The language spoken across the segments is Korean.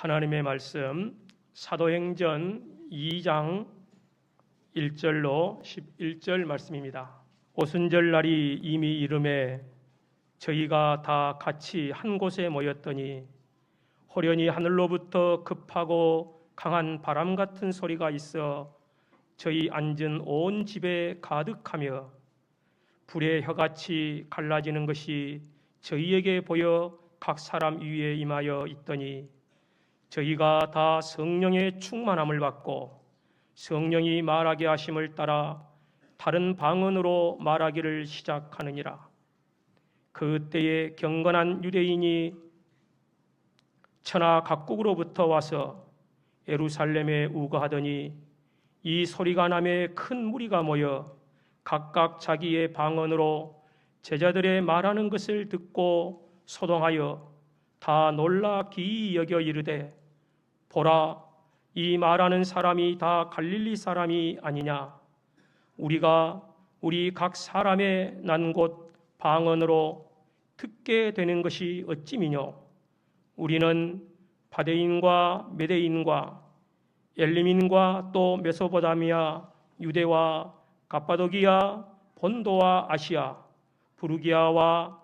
하나님의 말씀 사도행전 2장 1절로 11절 말씀입니다. 오순절 날이 이미 이름에 저희가 다 같이 한 곳에 모였더니 호련히 하늘로부터 급하고 강한 바람 같은 소리가 있어 저희 앉은 온 집에 가득하며 불의 혀같이 갈라지는 것이 저희에게 보여 각 사람 위에 임하여 있더니 저희가 다 성령의 충만함을 받고 성령이 말하게 하심을 따라 다른 방언으로 말하기를 시작하느니라. 그때에 경건한 유대인이 천하 각국으로부터 와서 예루살렘에 우거하더니 이 소리가 나매 큰 무리가 모여 각각 자기의 방언으로 제자들의 말하는 것을 듣고 소동하여 다 놀라 기이 여겨 이르되 보라, 이 말하는 사람이 다 갈릴리 사람이 아니냐? 우리가 우리 각 사람의 난 곳 방언으로 듣게 되는 것이 어찌미뇨? 우리는 바데인과 메데인과 엘림인과 또 메소포타미아, 유대와 갑바도기아, 본도와 아시아, 부르기아와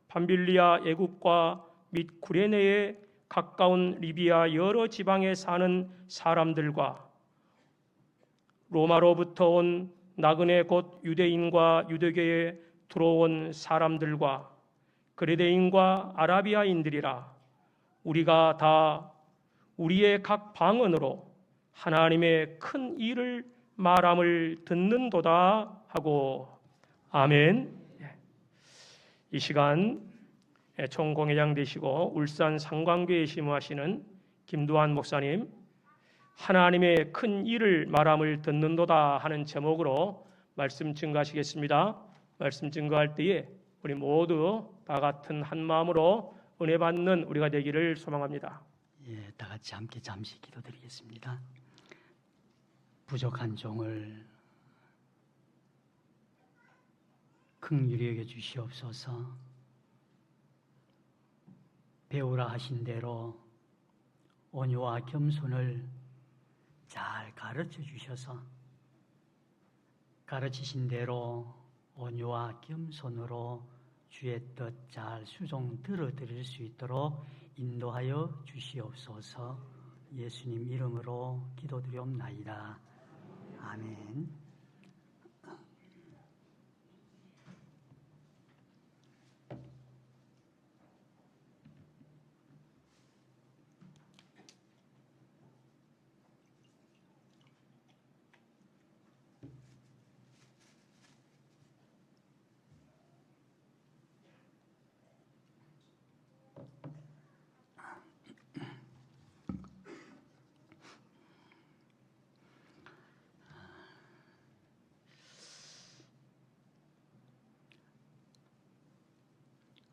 밤빌리아 애굽과 및 구레네에 가까운 리비아 여러 지방에 사는 사람들과 로마로부터 온 나그네 곧 유대인과 유대교에 들어온 사람들과 그레데인과 아라비아인들이라. 우리가 다 우리의 각 방언으로 하나님의 큰 일을 말함을 듣는도다 하고. 아멘. 이 시간 총공회장 되시고 울산 상광교회에 심우하시는 김두한 목사님, 하나님의 큰 일을 말함을 듣는도다 하는 제목으로 말씀 증거하시겠습니다. 말씀 증거할 때에 우리 모두 다 같은 한 마음으로 은혜 받는 우리가 되기를 소망합니다. 예, 다 같이 함께 잠시 기도드리겠습니다. 부족한 종을 긍휼히 여겨 주시옵소서. 배우라 하신 대로 온유와 겸손을 잘 가르쳐 주셔서 가르치신 대로 온유와 겸손으로 주의 뜻 잘 수종 들어드릴 수 있도록 인도하여 주시옵소서. 예수님 이름으로 기도드리옵나이다. 아멘.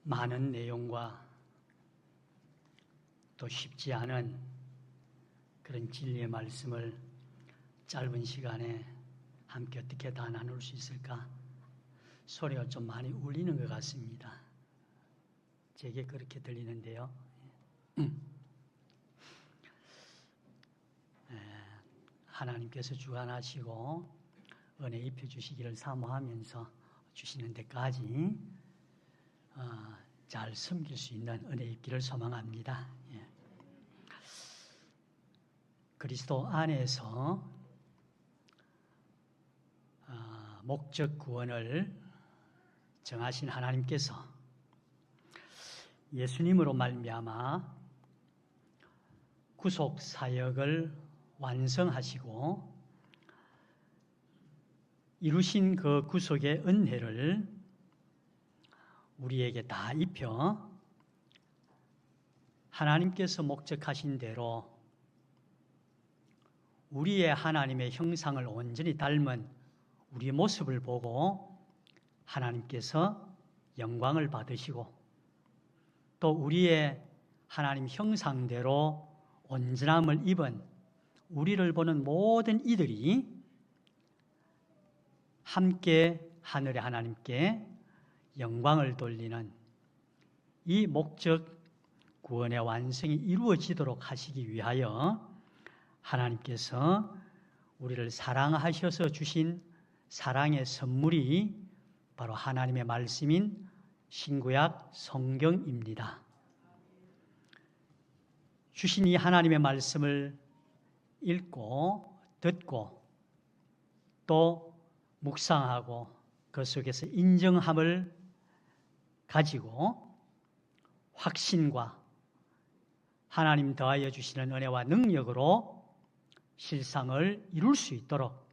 많은 내용과 또 쉽지 않은 그런 진리의 말씀을 짧은 시간에 함께 어떻게 다 나눌 수 있을까? 소리가 좀 많이 울리는 것 같습니다. 제게 그렇게 들리는데요. 하나님께서 주관하시고 은혜 입혀주시기를 사모하면서 주시는 데까지 잘 섬길 수 있는 은혜 있기를 소망합니다. 예. 그리스도 안에서 목적 구원을 정하신 하나님께서 예수님으로 말미암아 구속 사역을 완성하시고 이루신 그 구속의 은혜를 우리에게 다 입혀 하나님께서 목적하신 대로 우리의 하나님의 형상을 온전히 닮은 우리의 모습을 보고 하나님께서 영광을 받으시고 또 우리의 하나님 형상대로 온전함을 입은 우리를 보는 모든 이들이 함께 하늘의 하나님께 영광을 돌리는 이 목적 구원의 완성이 이루어지도록 하시기 위하여 하나님께서 우리를 사랑하셔서 주신 사랑의 선물이 바로 하나님의 말씀인 신구약 성경입니다. 주신 이 하나님의 말씀을 읽고 듣고 또 묵상하고 그 속에서 인정함을 가지고 확신과 하나님 더하여 주시는 은혜와 능력으로 실상을 이룰 수 있도록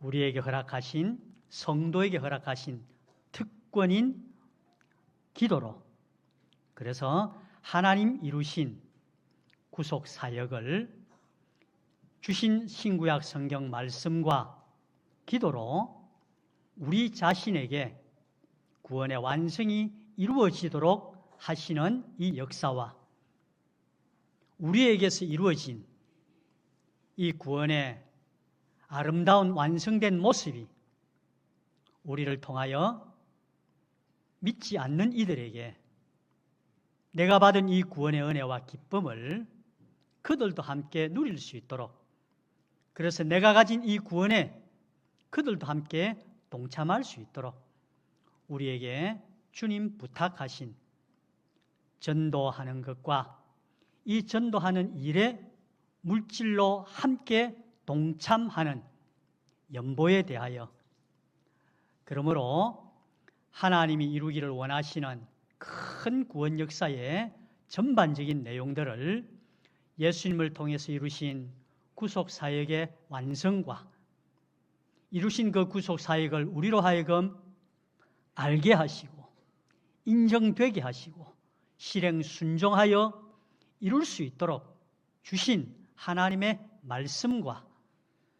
우리에게 허락하신, 성도에게 허락하신 특권인 기도로, 그래서 하나님 이루신 구속 사역을 주신 신구약 성경 말씀과 기도로 우리 자신에게 구원의 완성이 이루어지도록 하시는 이 역사와 우리에게서 이루어진 이 구원의 아름다운 완성된 모습이 우리를 통하여 믿지 않는 이들에게 내가 받은 이 구원의 은혜와 기쁨을 그들도 함께 누릴 수 있도록, 그래서 내가 가진 이 구원에 그들도 함께 동참할 수 있도록 우리에게 주님 부탁하신 전도하는 것과 이 전도하는 일에 물질로 함께 동참하는 연보에 대하여, 그러므로 하나님이 이루기를 원하시는 큰 구원 역사의 전반적인 내용들을 예수님을 통해서 이루신 구속 사역의 완성과 이루신 그 구속 사역을 우리로 하여금 알게 하시고 인정되게 하시고 실행 순종하여 이룰 수 있도록 주신 하나님의 말씀과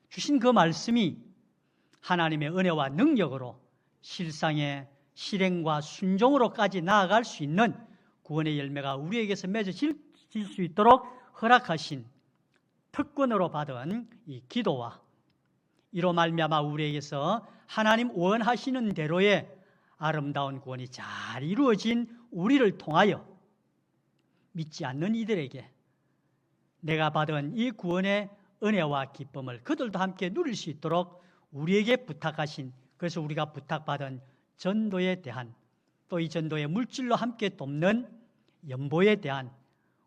주신 그 말씀이 하나님의 은혜와 능력으로 실상의 실행과 순종으로까지 나아갈 수 있는 구원의 열매가 우리에게서 맺어질 수 있도록 허락하신 특권으로 받은 이 기도와 이로 말미암아 우리에게서 하나님 원하시는 대로의 아름다운 구원이 잘 이루어진 우리를 통하여 믿지 않는 이들에게 내가 받은 이 구원의 은혜와 기쁨을 그들도 함께 누릴 수 있도록 우리에게 부탁하신, 그래서 우리가 부탁받은 전도에 대한, 또 이 전도의 물질로 함께 돕는 연보에 대한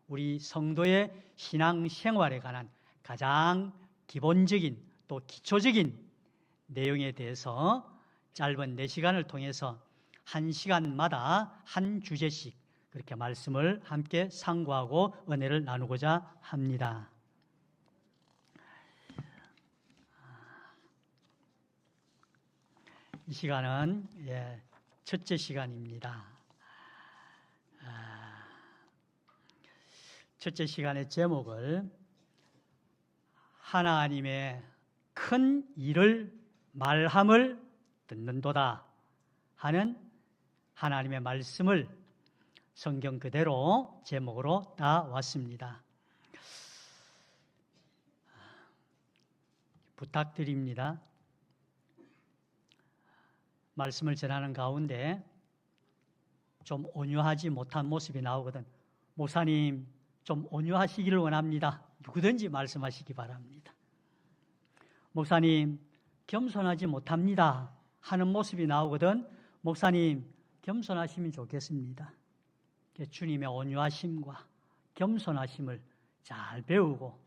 우리 성도의 신앙생활에 관한 가장 기본적인 또 기초적인 내용에 대해서 짧은 4시간을 통해서 1시간마다 한 주제씩 그렇게 말씀을 함께 상고하고 은혜를 나누고자 합니다. 이 시간은 첫째 시간입니다. 첫째 시간의 제목을 하나님의 큰 일을 말함을 듣는도다 하는 하나님의 말씀을 성경 그대로 제목으로 따왔습니다. 부탁드립니다. 말씀을 전하는 가운데 좀 온유하지 못한 모습이 나오거든. 목사님 좀 온유하시기를 원합니다. 누구든지 말씀하시기 바랍니다. 목사님 겸손하지 못합니다 하는 모습이 나오거든. 목사님 겸손하시면 좋겠습니다. 주님의 온유하심과 겸손하심을 잘 배우고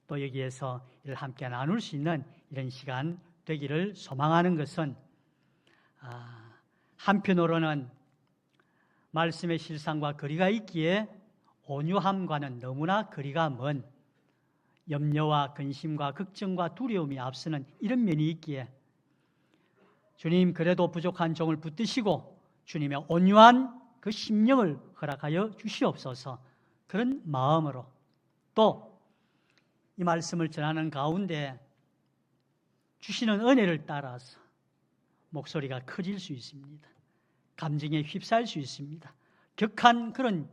또 여기에서 이를 함께 나눌 수 있는 이런 시간 되기를 소망하는 것은 한편으로는 말씀의 실상과 거리가 있기에 온유함과는 너무나 거리가 먼 염려와 근심과 걱정과 두려움이 앞서는 이런 면이 있기에 주님 그래도 부족한 종을 붙드시고 주님의 온유한 그 심령을 허락하여 주시옵소서. 그런 마음으로 또 이 말씀을 전하는 가운데 주시는 은혜를 따라서 목소리가 커질 수 있습니다. 감정에 휩싸일 수 있습니다. 격한 그런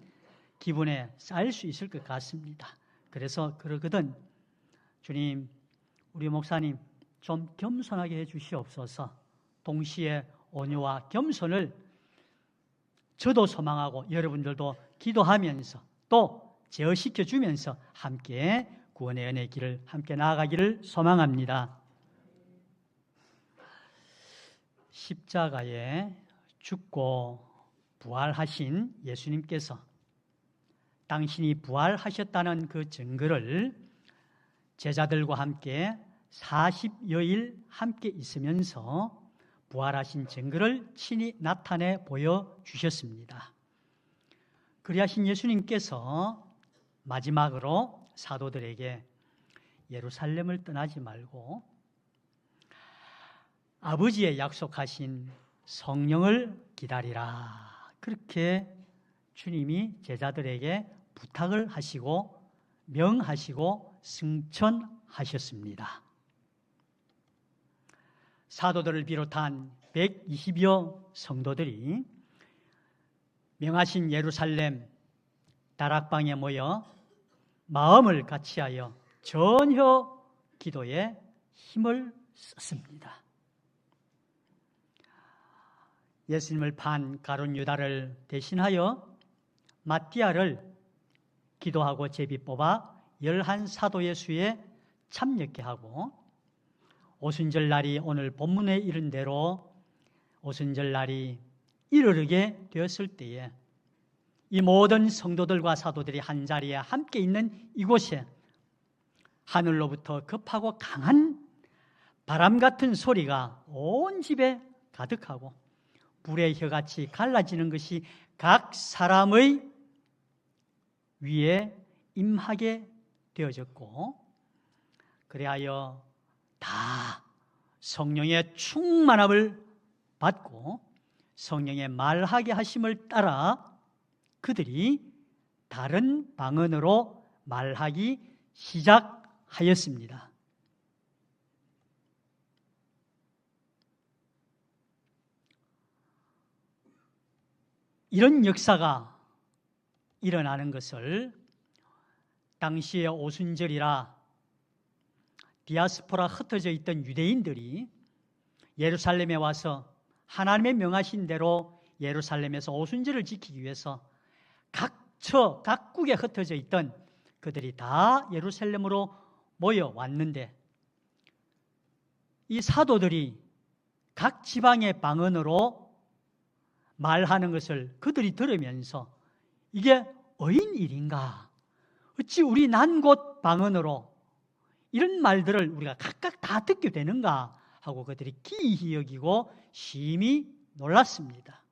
기분에 쌓일 수 있을 것 같습니다. 그래서 그러거든 주님 우리 목사님 좀 겸손하게 해 주시옵소서. 동시에 온유와 겸손을 저도 소망하고 여러분들도 기도하면서 또 제어시켜 주면서 함께 구원의 은혜의 길을 함께 나아가기를 소망합니다. 십자가에 죽고 부활하신 예수님께서 당신이 부활하셨다는 그 증거를 제자들과 함께 40여일 함께 있으면서 부활하신 증거를 친히 나타내 보여주셨습니다. 그리하신 예수님께서 마지막으로 사도들에게 예루살렘을 떠나지 말고 아버지의 약속하신 성령을 기다리라. 그렇게 주님이 제자들에게 부탁을 하시고 명하시고 승천하셨습니다. 사도들을 비롯한 120여 성도들이 명하신 예루살렘 다락방에 모여 마음을 같이하여 전혀 기도에 힘을 썼습니다. 예수님을 판 가룟 유다를 대신하여 마띠아를 기도하고 제비 뽑아 11사도의 수에 참여케 하고 오순절 날이 오늘 본문에 이른 대로 오순절 날이 이르게 되었을 때에 이 모든 성도들과 사도들이 한자리에 함께 있는 이곳에 하늘로부터 급하고 강한 바람 같은 소리가 온 집에 가득하고 불의 혀같이 갈라지는 것이 각 사람의 위에 임하게 되어졌고 그리하여 다 성령의 충만함을 받고 성령의 말하게 하심을 따라 그들이 다른 방언으로 말하기 시작하였습니다. 이런 역사가 일어나는 것을 당시의 오순절이라 디아스포라 흩어져 있던 유대인들이 예루살렘에 와서 하나님의 명하신 대로 예루살렘에서 오순절을 지키기 위해서 각국에 흩어져 있던 그들이 다 예루살렘으로 모여왔는데 이 사도들이 각 지방의 방언으로 말하는 것을 그들이 들으면서 이게 어인 일인가? 어찌 우리 난 곳 방언으로 이런 말들을 우리가 각각 다 듣게 되는가? 하고 그들이 기이히 여기고 심히 놀랐습니다.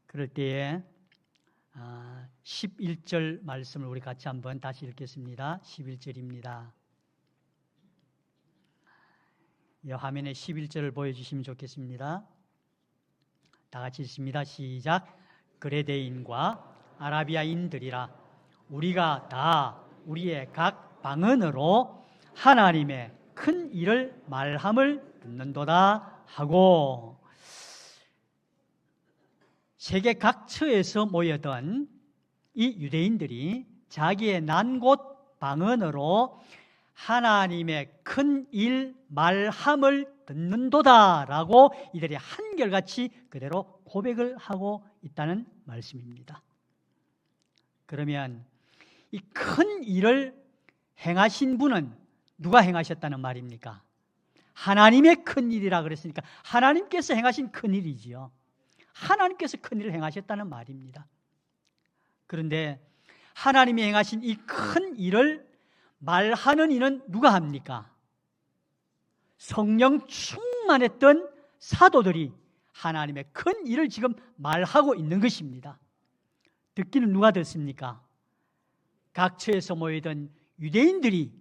그럴 때에 11절 말씀을 우리 같이 한번 다시 읽겠습니다. 11절입니다. 화면에 11절을 보여주시면 좋겠습니다. 다 같이 읽습니다. 시작. 그레데인과 아라비아인들이라 우리가 다 우리의 각 방언으로 하나님의 큰 일을 말함을 듣는도다 하고 세계 각처에서 모여든 이 유대인들이 자기의 난 곳 방언으로 하나님의 큰 일 말함을 듣는도다라고 이들이 한결같이 그대로 고백을 하고 있다는 말씀입니다. 그러면 이 큰 일을 행하신 분은 누가 행하셨다는 말입니까? 하나님의 큰 일이라 그랬으니까 하나님께서 행하신 큰 일이지요. 하나님께서 큰 일을 행하셨다는 말입니다. 그런데 하나님이 행하신 이 큰 일을 말하는 이는 누가 합니까? 성령 충만했던 사도들이 하나님의 큰 일을 지금 말하고 있는 것입니다. 듣기는 누가 듣습니까? 각처에서 모이던 유대인들이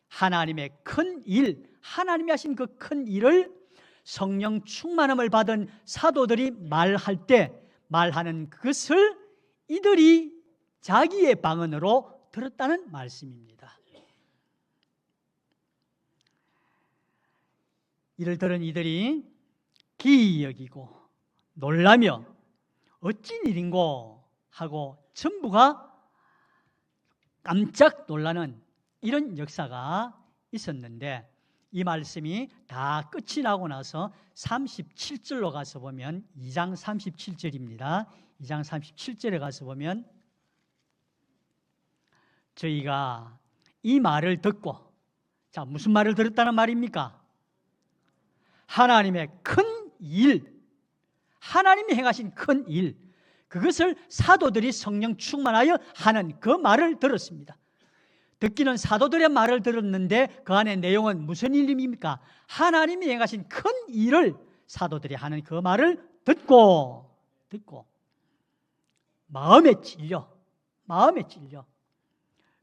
하나님의 큰 일, 하나님이 하신 그 큰 일을 성령 충만함을 받은 사도들이 말할 때 말하는 그것을 이들이 자기의 방언으로 들었다는 말씀입니다. 이를 들은 이들이 기이 여기고 놀라며 어찐 일인고 하고 전부가 깜짝 놀라는 이런 역사가 있었는데 이 말씀이 다 끝이 나고 나서 37절로 가서 보면 2장 37절입니다. 2장 37절에 가서 보면 저희가 이 말을 듣고, 자, 무슨 말을 들었다는 말입니까? 하나님의 큰 일, 하나님이 행하신 큰 일, 그것을 사도들이 성령 충만하여 하는 그 말을 들었습니다. 듣기는 사도들의 말을 들었는데 그 안에 내용은 무슨 일입니까? 하나님이 행하신 큰 일을 사도들이 하는 그 말을 듣고 마음에 찔려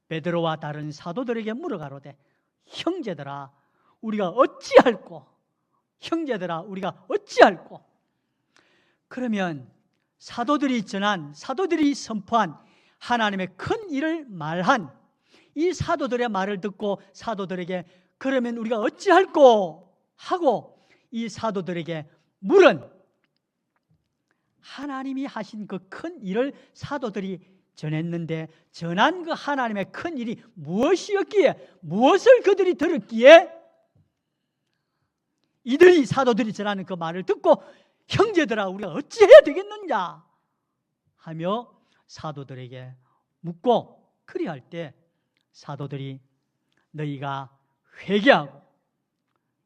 베드로와 다른 사도들에게 물어가로되 형제들아 우리가 어찌할꼬? 형제들아 우리가 어찌할꼬? 그러면 사도들이 선포한 하나님의 큰 일을 말한 이 사도들의 말을 듣고 사도들에게 그러면 우리가 어찌할꼬? 하고 이 사도들에게 물은 하나님이 하신 그 큰 일을 사도들이 전했는데 전한 그 하나님의 큰 일이 무엇이었기에, 무엇을 그들이 들었기에 이들이 사도들이 전하는 그 말을 듣고 형제들아 우리가 어찌해야 되겠느냐 하며 사도들에게 묻고, 그리할 때 사도들이 너희가 회개하고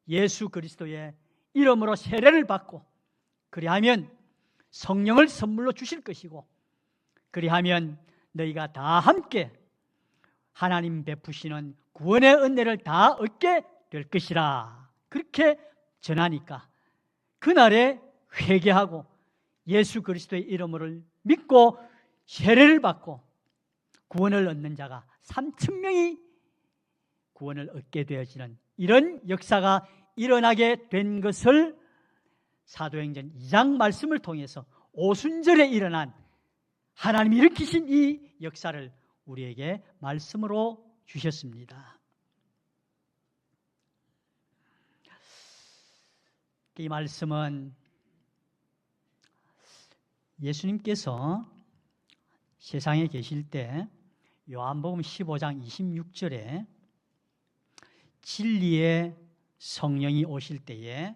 예수 그리스도의 이름으로 세례를 받고 그리하면 성령을 선물로 주실 것이고 그리하면 너희가 다 함께 하나님 베푸시는 구원의 은혜를 다 얻게 될 것이라. 그렇게 전하니까 그날에 회개하고 예수 그리스도의 이름을 믿고 세례를 받고 구원을 얻는 자가 3,000명이 구원을 얻게 되어지는 이런 역사가 일어나게 된 것을 사도행전 2장 말씀을 통해서 오순절에 일어난 하나님이 일으키신 이 역사를 우리에게 말씀으로 주셨습니다. 이 말씀은 예수님께서 세상에 계실 때 요한복음 15장 26절에 진리의 성령이 오실 때에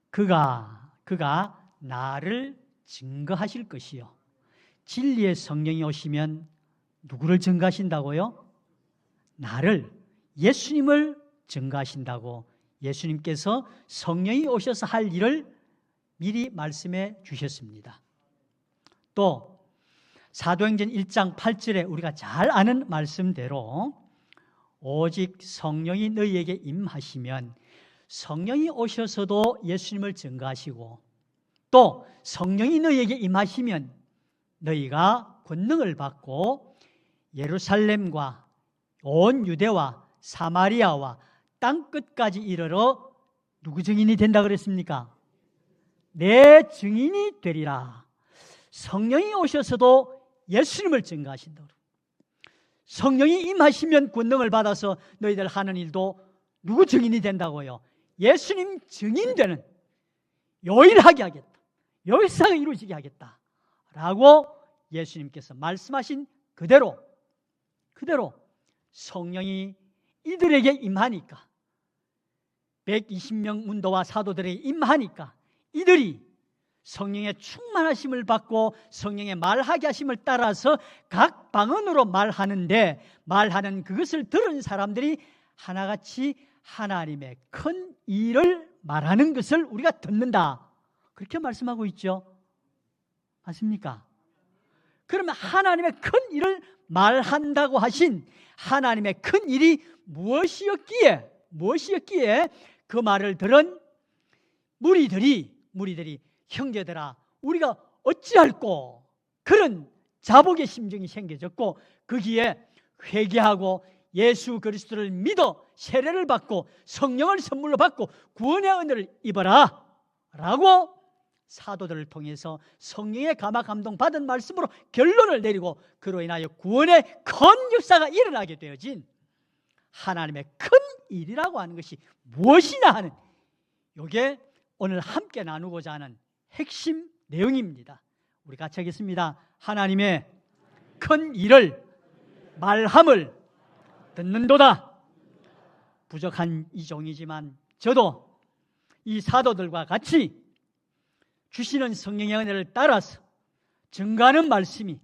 그가 나를 증거하실 것이요. 진리의 성령이 오시면 누구를 증거하신다고요? 나를, 예수님을 증거하신다고 예수님께서 성령이 오셔서 할 일을 미리 말씀해 주셨습니다. 또 사도행전 1장 8절에 우리가 잘 아는 말씀대로 오직 성령이 너희에게 임하시면 성령이 오셔서도 예수님을 증거하시고 또 성령이 너희에게 임하시면 너희가 권능을 받고 예루살렘과 온 유대와 사마리아와 땅끝까지 이르러 누구 증인이 된다 그랬습니까? 내 증인이 되리라. 성령이 오셔서도 예수님을 증거하신다. 성령이 임하시면 권능을 받아서 너희들 하는 일도 누구 증인이 된다고요? 예수님 증인되는, 요일하게 하겠다, 역사가 이루어지게 하겠다 라고 예수님께서 말씀하신 그대로 성령이 이들에게 임하니까 120명 문도와 사도들에게 임하니까 이들이 성령의 충만하심을 받고 성령의 말하게 하심을 따라서 각 방언으로 말하는데 말하는 그것을 들은 사람들이 하나같이 하나님의 큰 일을 말하는 것을 우리가 듣는다. 그렇게 말씀하고 있죠. 맞습니까? 그러면 하나님의 큰 일을 말한다고 하신 하나님의 큰 일이 무엇이었기에 그 말을 들은 무리들이 형제들아 우리가 어찌할꼬 그런 자복의 심정이 생겨졌고 거기에 회개하고 예수 그리스도를 믿어 세례를 받고 성령을 선물로 받고 구원의 은혜를 입어라 라고 사도들을 통해서 성령의 감화 감동 받은 말씀으로 결론을 내리고 그로 인하여 구원의 큰 역사가 일어나게 되어진 하나님의 큰 일이라고 하는 것이 무엇이냐 하는 이게 오늘 함께 나누고자 하는 핵심 내용입니다. 우리 같이 하겠습니다. 하나님의 큰 일을 말함을 듣는도다. 부족한 이종이지만 저도 이 사도들과 같이 주시는 성령의 은혜를 따라서 증거하는 말씀이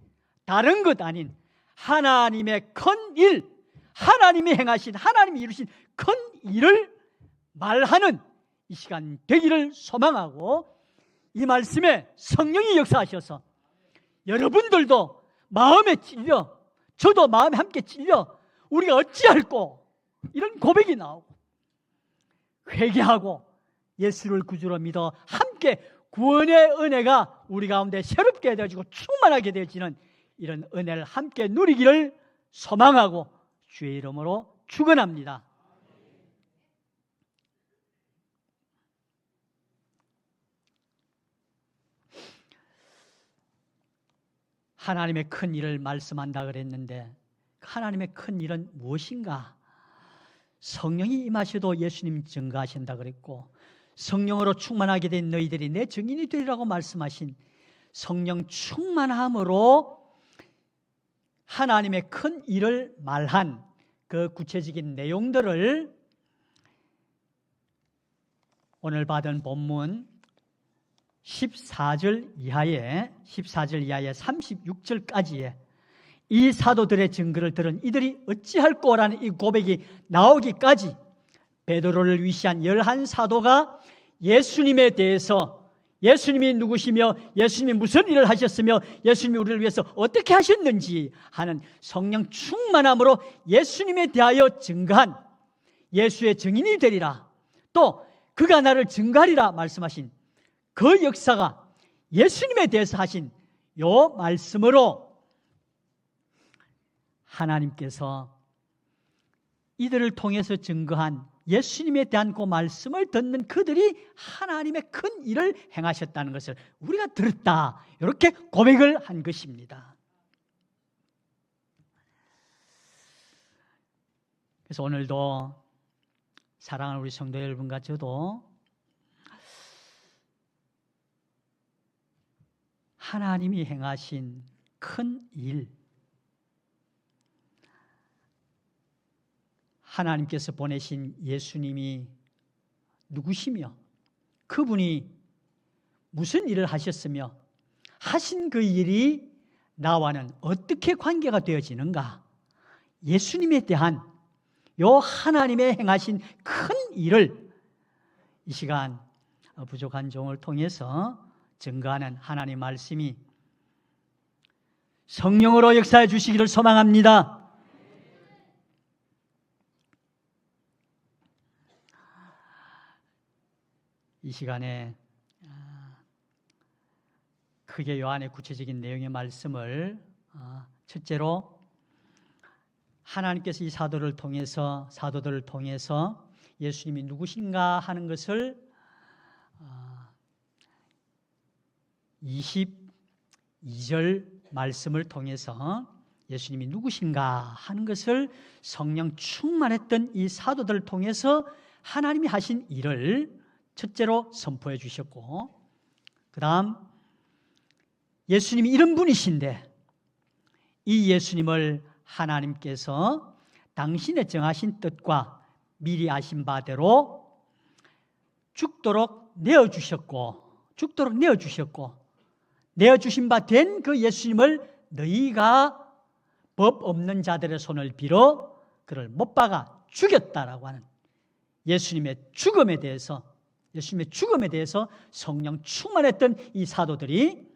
다른 것 아닌 하나님의 큰 일, 하나님이 행하신, 하나님이 이루신 큰 일을 말하는 이 시간 되기를 소망하고, 이 말씀에 성령이 역사하셔서 여러분들도 마음에 찔려, 저도 마음에 함께 찔려 우리가 어찌할꼬 이런 고백이 나오고, 회개하고 예수를 구주로 믿어 함께 구원의 은혜가 우리 가운데 새롭게 되어지고 충만하게 되어지는 이런 은혜를 함께 누리기를 소망하고 주의 이름으로 축원합니다. 하나님의 큰 일을 말씀한다 그랬는데 하나님의 큰 일은 무엇인가? 성령이 임하셔도 예수님 증거하신다 그랬고, 성령으로 충만하게 된 너희들이 내 증인이 되리라고 말씀하신 성령 충만함으로 하나님의 큰 일을 말한 그 구체적인 내용들을 오늘 받은 본문 14절 이하에 36절까지의 이 사도들의 증거를 들은 이들이 어찌할꼬라는 이 고백이 나오기까지 베드로를 위시한 11사도가 예수님에 대해서, 예수님이 누구시며 예수님이 무슨 일을 하셨으며 예수님이 우리를 위해서 어떻게 하셨는지 하는 성령 충만함으로 예수님에 대하여 증거한 예수의 증인이 되리라, 또 그가 나를 증거하리라 말씀하신 그 역사가 예수님에 대해서 하신 요 말씀으로 하나님께서 이들을 통해서 증거한 예수님에 대한 그 말씀을 듣는 그들이 하나님의 큰 일을 행하셨다는 것을 우리가 들었다, 이렇게 고백을 한 것입니다. 그래서 오늘도 사랑하는 우리 성도 여러분과 저도 하나님이 행하신 큰 일, 하나님께서 보내신 예수님이 누구시며 그분이 무슨 일을 하셨으며 하신 그 일이 나와는 어떻게 관계가 되어지는가, 예수님에 대한 요 하나님의 행하신 큰 일을 이 시간 부족한 종을 통해서 증거하는 하나님 말씀이 성령으로 역사해 주시기를 소망합니다. 이 시간에 크게 요한의 구체적인 내용의 말씀을 첫째로 하나님께서 이 사도들을 통해서 예수님이 누구신가 하는 것을 22절 말씀을 통해서 예수님이 누구신가 하는 것을 성령 충만했던 이 사도들을 통해서 하나님이 하신 일을 첫째로 선포해 주셨고, 그 다음 예수님이 이런 분이신데 이 예수님을 하나님께서 당신의 정하신 뜻과 미리 아신 바대로 죽도록 내어주셨고 내어주신 바 된 그 예수님을 너희가 법 없는 자들의 손을 빌어 그를 못 박아 죽였다라고 하는 예수님의 죽음에 대해서 성령 충만했던 이 사도들이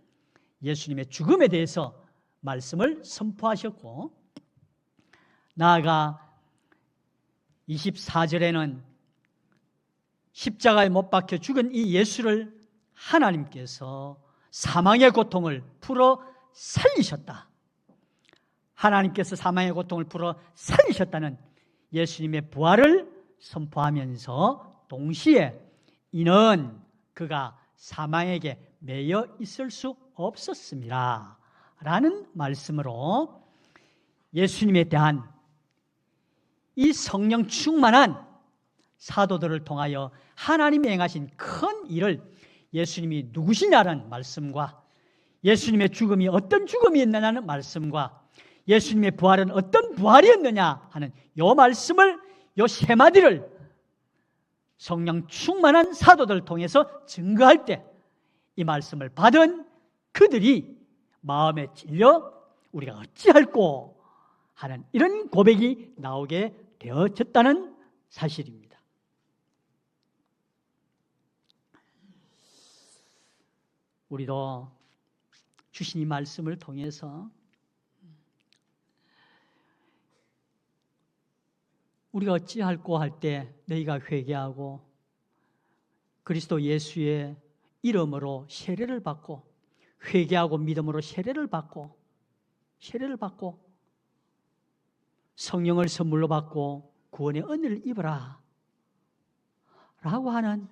예수님의 죽음에 대해서 말씀을 선포하셨고, 나아가 24절에는 십자가에 못 박혀 죽은 이 예수를 하나님께서 사망의 고통을 풀어 살리셨다, 하나님께서 사망의 고통을 풀어 살리셨다는 예수님의 부활을 선포하면서 동시에 이는 그가 사망에게 매여 있을 수 없었습니다 라는 말씀으로 예수님에 대한 이 성령 충만한 사도들을 통하여 하나님이 행하신 큰 일을 예수님이 누구시냐는 말씀과 예수님의 죽음이 어떤 죽음이었느냐는 말씀과 예수님의 부활은 어떤 부활이었느냐 하는 이 말씀을 요 세 마디를 성령 충만한 사도들을 통해서 증거할 때 이 말씀을 받은 그들이 마음에 찔려 우리가 어찌할꼬 하는 이런 고백이 나오게 되어졌다는 사실입니다. 우리도 주신 이 말씀을 통해서 우리가 어찌할꼬 할 때 너희가 회개하고 그리스도 예수의 이름으로 세례를 받고 회개하고 믿음으로 세례를 받고 성령을 선물로 받고 구원의 은혜를 입어라 라고 하는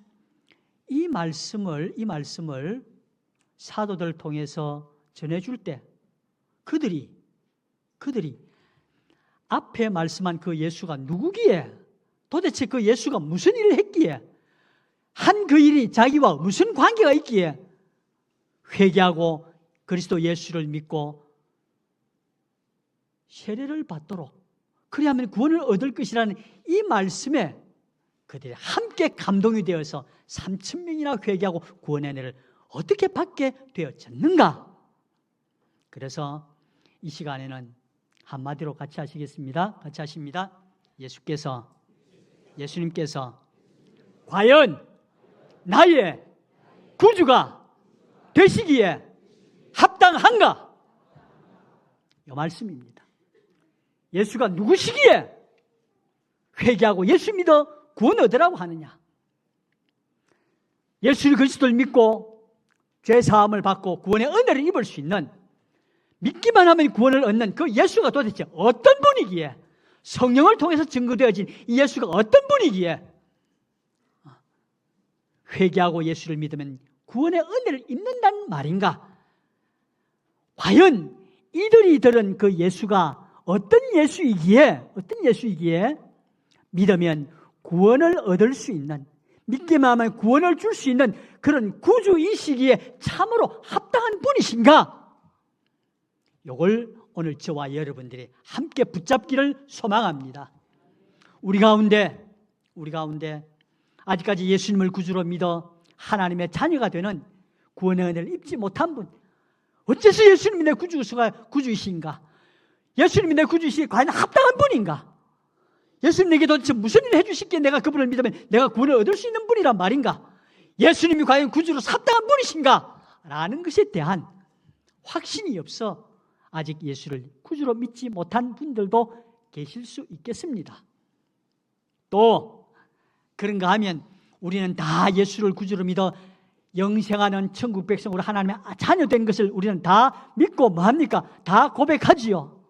이 말씀을 사도들을 통해서 전해줄 때 그들이 앞에 말씀한 그 예수가 누구기에, 도대체 그 예수가 무슨 일을 했기에, 한 그 일이 자기와 무슨 관계가 있기에 회개하고 그리스도 예수를 믿고 세례를 받도록, 그리하면 구원을 얻을 것이라는 이 말씀에 그들이 함께 감동이 되어서 3,000명이나 회개하고 구원의 은혜를 어떻게 받게 되어졌는가? 그래서 이 시간에는 한마디로 같이 하시겠습니다. 같이 하십니다. 예수님께서 과연 나의 구주가 되시기에 합당한가? 이 말씀입니다. 예수가 누구시기에 회개하고 예수 믿어 구원 얻으라고 하느냐? 예수 그리스도를 믿고 죄 사함을 받고 구원의 은혜를 입을 수 있는, 믿기만 하면 구원을 얻는 그 예수가 도대체 어떤 분이기에, 성령을 통해서 증거되어진 이 예수가 어떤 분이기에 회개하고 예수를 믿으면 구원의 은혜를 입는다는 말인가? 과연 이들이 들은 그 예수가 어떤 예수이기에 믿으면 구원을 얻을 수 있는, 믿기만 하면 구원을 줄 수 있는 그런 구주이시기에 참으로 합당한 분이신가? 이걸 오늘 저와 여러분들이 함께 붙잡기를 소망합니다. 우리 가운데 아직까지 예수님을 구주로 믿어 하나님의 자녀가 되는 구원의 은혜를 입지 못한 분, 어째서 예수님이 내 구주이신가? 예수님이 내 구주이시기에 과연 합당한 분인가? 예수님 내게 도대체 무슨 일을 해주시기에 내가 그분을 믿으면 내가 구원을 얻을 수 있는 분이란 말인가? 예수님이 과연 구주로 합당한 분이신가? 라는 것에 대한 확신이 없어 아직 예수를 구주로 믿지 못한 분들도 계실 수 있겠습니다. 또 그런가 하면 우리는 다 예수를 구주로 믿어 영생하는 천국 백성으로 하나님의 자녀 된 것을 우리는 다 믿고 뭐합니까? 다 고백하지요.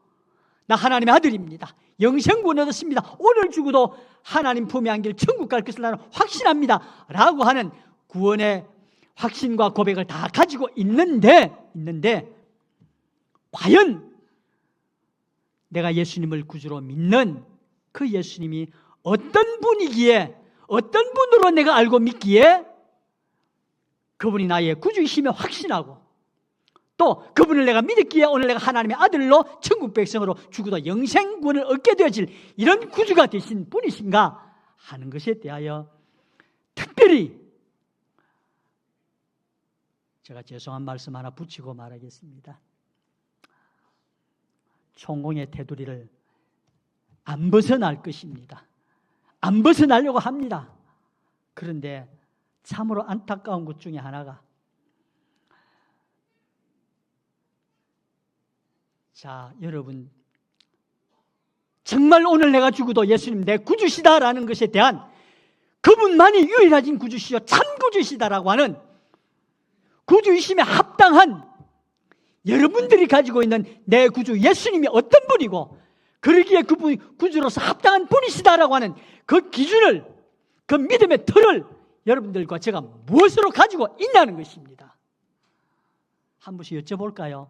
나 하나님의 아들입니다. 영생구원 얻었습니다. 오늘 죽어도 하나님 품에 안길 천국 갈 것을 나는 확신합니다. 라고 하는 구원의 확신과 고백을 다 가지고 있는데 과연 내가 예수님을 구주로 믿는 그 예수님이 어떤 분이기에, 어떤 분으로 내가 알고 믿기에 그분이 나의 구주이시며 확신하고, 또 그분을 내가 믿었기에 오늘 내가 하나님의 아들로 천국 백성으로 죽어도 영생구원을 얻게 되어질 이런 구주가 되신 분이신가 하는 것에 대하여 특별히 제가 죄송한 말씀 하나 붙이고 말하겠습니다. 총공의 테두리를 안 벗어날 것입니다. 안 벗어나려고 합니다. 그런데 참으로 안타까운 것 중에 하나가, 자, 여러분, 정말 오늘 내가 죽어도 예수님 내 구주시다라는 것에 대한, 그분만이 유일하신 구주시요 참 구주시다라고 하는 구주이심에 합당한 여러분들이 가지고 있는 내 구주 예수님이 어떤 분이고, 그러기에 그분이 구주로서 합당한 분이시다라고 하는 그 기준을, 그 믿음의 틀을 여러분들과 제가 무엇으로 가지고 있냐는 것입니다. 한 번씩 여쭤볼까요?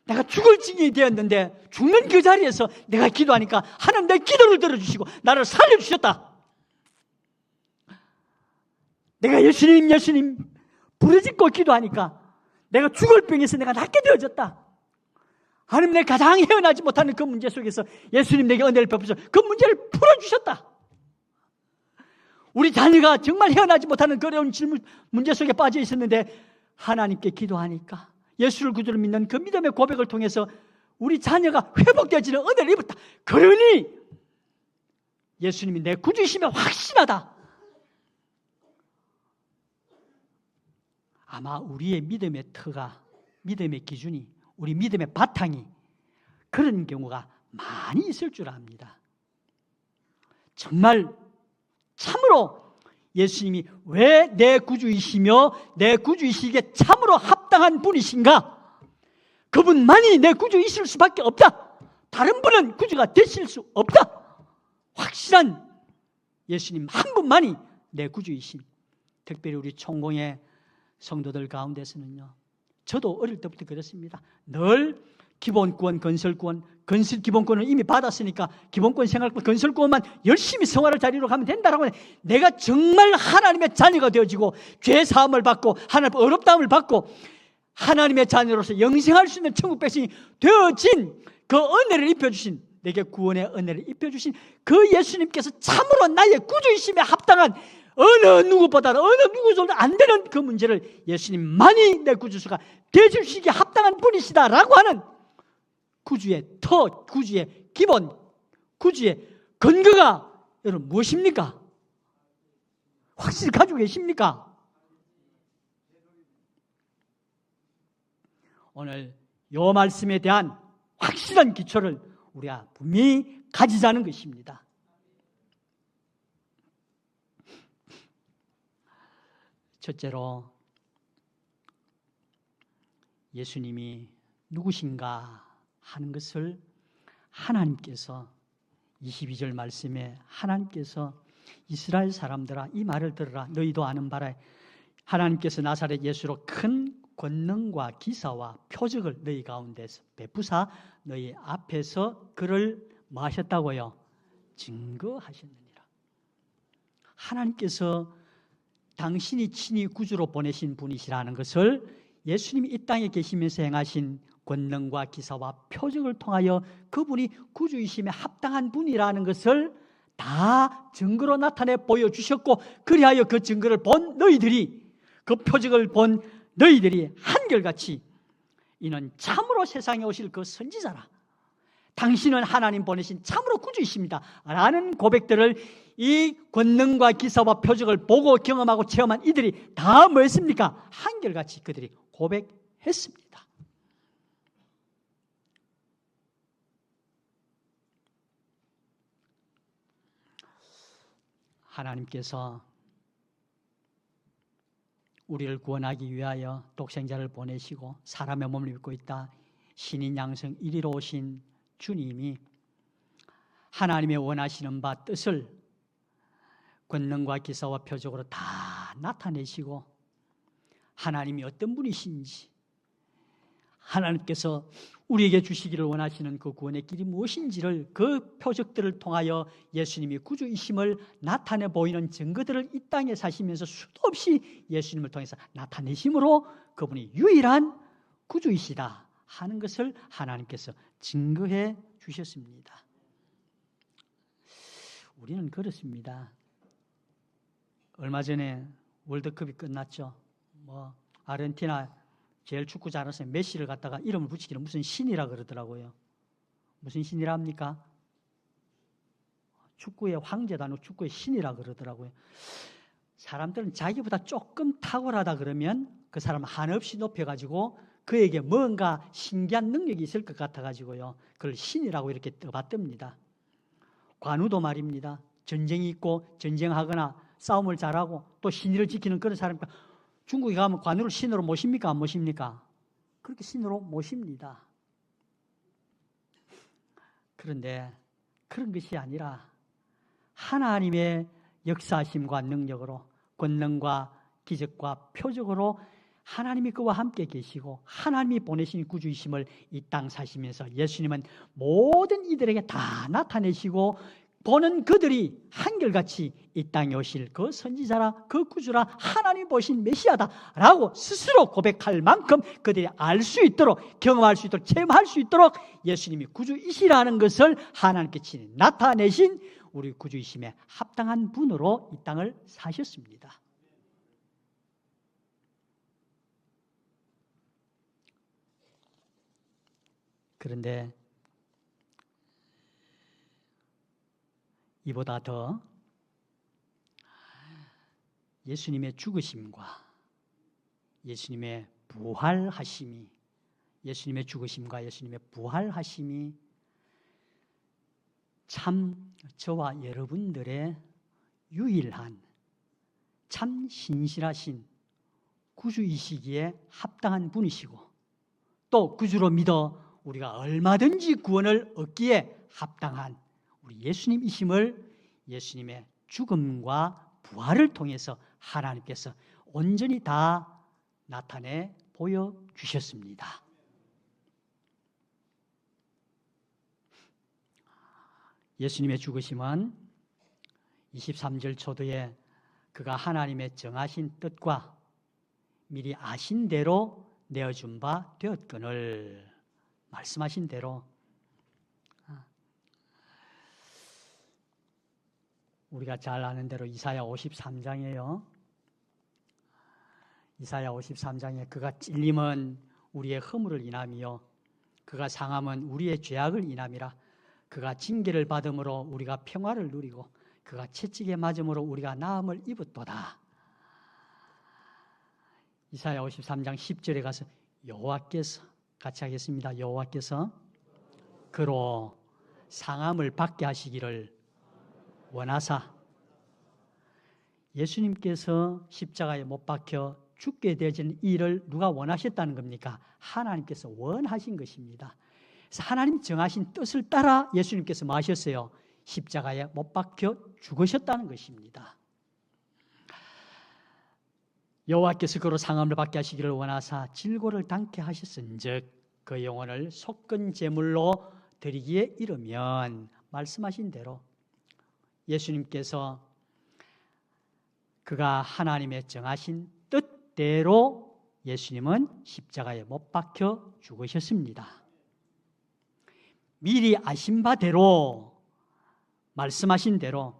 내가 죽을 지경이 되었는데 죽는 그 자리에서 내가 기도하니까 하나님 내 기도를 들어주시고 나를 살려주셨다. 내가 예수님 부르짖고 기도하니까 내가 죽을 병에서 내가 낫게 되어졌다. 하나님, 내 가장 헤어나지 못하는 그 문제 속에서 예수님 내게 은혜를 베푸셔서 그 문제를 풀어주셨다. 우리 자녀가 정말 헤어나지 못하는 그 어려운 문제 속에 빠져 있었는데 하나님께 기도하니까 예수를 구주로 믿는 그 믿음의 고백을 통해서 우리 자녀가 회복되어지는 은혜를 입었다. 그러니 예수님이 내 구주이심에 확신하다. 아마 우리의 믿음의 터가, 믿음의 기준이, 우리 믿음의 바탕이 그런 경우가 많이 있을 줄 압니다. 정말 참으로 예수님이 왜 내 구주이시며 내 구주이시기에 참으로 합당한 분이신가? 그분만이 내 구주이실 수밖에 없다. 다른 분은 구주가 되실 수 없다. 확실한 예수님 한 분만이 내 구주이신, 특별히 우리 총공의 성도들 가운데서는요, 저도 어릴 때부터 그랬습니다. 늘 기본권, 건설권, 건설 기본권을 이미 받았으니까 기본권, 생활권, 건설권만 열심히 생활할 자리로 가면 된다라고 하는데, 내가 정말 하나님의 자녀가 되어지고 죄 사함을 받고 하나님 어렵다함을 받고 하나님의 자녀로서 영생할 수 있는 천국 백성이 되어진 그 은혜를 입혀주신, 내게 구원의 은혜를 입혀주신 그 예수님께서 참으로 나의 구주이심에 합당한, 어느 누구보다도 어느 누구도 안 되는 그 문제를 예수님만이 내 구주수가 되주시기에 합당한 분이시다라고 하는 구주의 터, 구주의 기본, 구주의 근거가 여러분 무엇입니까? 확실히 가지고 계십니까? 오늘 이 말씀에 대한 확실한 기초를 우리가 분명히 가지자는 것입니다. 첫째로 예수님이 누구신가 하는 것을 하나님께서 22절 말씀에 하나님께서 이스라엘 사람들아 이 말을 들으라. 너희도 아는 바라. 하나님께서 나사렛 예수로 큰 권능과 기사와 표적을 너희 가운데서 베푸사 너희 앞에서 그를 뭐 하셨다고요? 증거하셨느니라. 하나님께서 당신이 친히 구주로 보내신 분이시라는 것을 예수님이 이 땅에 계시면서 행하신 권능과 기사와 표적을 통하여 그분이 구주이심에 합당한 분이라는 것을 다 증거로 나타내 보여주셨고, 그리하여 그 증거를 본 너희들이, 그 표적을 본 너희들이 한결같이 이는 참으로 세상에 오실 그 선지자라, 당신은 하나님 보내신 참으로 구주이십니다 라는 고백들을 이 권능과 기사와 표적을 보고 경험하고 체험한 이들이 다 뭐였습니까? 한결같이 그들이 고백했습니다. 하나님께서 우리를 구원하기 위하여 독생자를 보내시고 사람의 몸을 입고 있다 신인 양성 이리로 오신 주님이 하나님의 원하시는 바 뜻을 권능과 기사와 표적으로 다 나타내시고, 하나님이 어떤 분이신지, 하나님께서 우리에게 주시기를 원하시는 그 구원의 길이 무엇인지를 그 표적들을 통하여 예수님이 구주이심을 나타내 보이는 증거들을 이 땅에 사시면서 수도 없이 예수님을 통해서 나타내심으로 그분이 유일한 구주이시다 하는 것을 하나님께서 증거해 주셨습니다. 우리는 그렇습니다. 얼마 전에 월드컵이 끝났죠. 아르헨티나 제일 축구 잘하는 사람 메시를 갖다가 이름을 붙이기를 무슨 신이라 그러더라고요. 무슨 신이라 합니까? 축구의 황제도 아니고 축구의 신이라 그러더라고요. 사람들은 자기보다 조금 탁월하다 그러면 그 사람을 한없이 높여가지고 그에게 뭔가 신기한 능력이 있을 것 같아가지고요, 그걸 신이라고 이렇게 떠받듭니다. 관우도 말입니다. 전쟁이 있고 전쟁하거나 싸움을 잘하고 또 신의를 지키는 그런 사람이니까 중국에 가면 관우를 신으로 모십니까? 안 모십니까? 그렇게 신으로 모십니다. 그런데 그런 것이 아니라 하나님의 역사심과 능력으로, 권능과 기적과 표적으로 하나님이 그와 함께 계시고 하나님이 보내신 구주이심을 이 땅 사시면서 예수님은 모든 이들에게 다 나타내시고 보는 그들이 한결같이 이 땅에 오실 그 선지자라, 그 구주라, 하나님 보신 메시아다라고 스스로 고백할 만큼 그들이 알 수 있도록, 경험할 수 있도록, 체험할 수 있도록 예수님이 구주이시라는 것을 하나님께 친히 나타내신 우리 구주이심에 합당한 분으로 이 땅을 사셨습니다. 그런데 이보다 더 예수님의 죽으심과 예수님의 부활하심이, 예수님의 죽으심과 예수님의 부활하심이 참 저와 여러분들의 유일한 참 신실하신 구주이시기에 합당한 분이시고, 또 구주로 믿어 우리가 얼마든지 구원을 얻기에 합당한 우리 예수님이심을 예수님의 죽음과 부활을 통해서 하나님께서 온전히 다 나타내 보여주셨습니다. 예수님의 죽으심은 23절 초도에 그가 하나님의 정하신 뜻과 미리 아신 대로 내어준 바 되었거늘, 말씀하신 대로 우리가 잘 아는 대로 이사야 53장이에요. 이사야 53장에 그가 찔림은 우리의 허물을 인함이요 그가 상함은 우리의 죄악을 인함이라. 그가 징계를 받음으로 우리가 평화를 누리고 그가 채찍에 맞음으로 우리가 나음을 입었도다. 이사야 53장 10절에 가서 여호와께서, 같이 하겠습니다. 여호와께서 그로 상함을 받게 하시기를 원하사, 예수님께서 십자가에 못 박혀 죽게 되어진 일을 누가 원하셨다는 겁니까? 하나님께서 원하신 것입니다. 그래서 하나님 정하신 뜻을 따라 예수님께서 뭐 하셨어요? 십자가에 못 박혀 죽으셨다는 것입니다. 여호와께서 그로 상함을 받게 하시기를 원하사 질고를 당케 하셨은즉 그 영혼을 속건 제물로 드리기에 이르면, 말씀하신 대로 예수님께서 그가 하나님의 정하신 뜻대로 예수님은 십자가에 못 박혀 죽으셨습니다. 미리 아신 바대로, 말씀하신 대로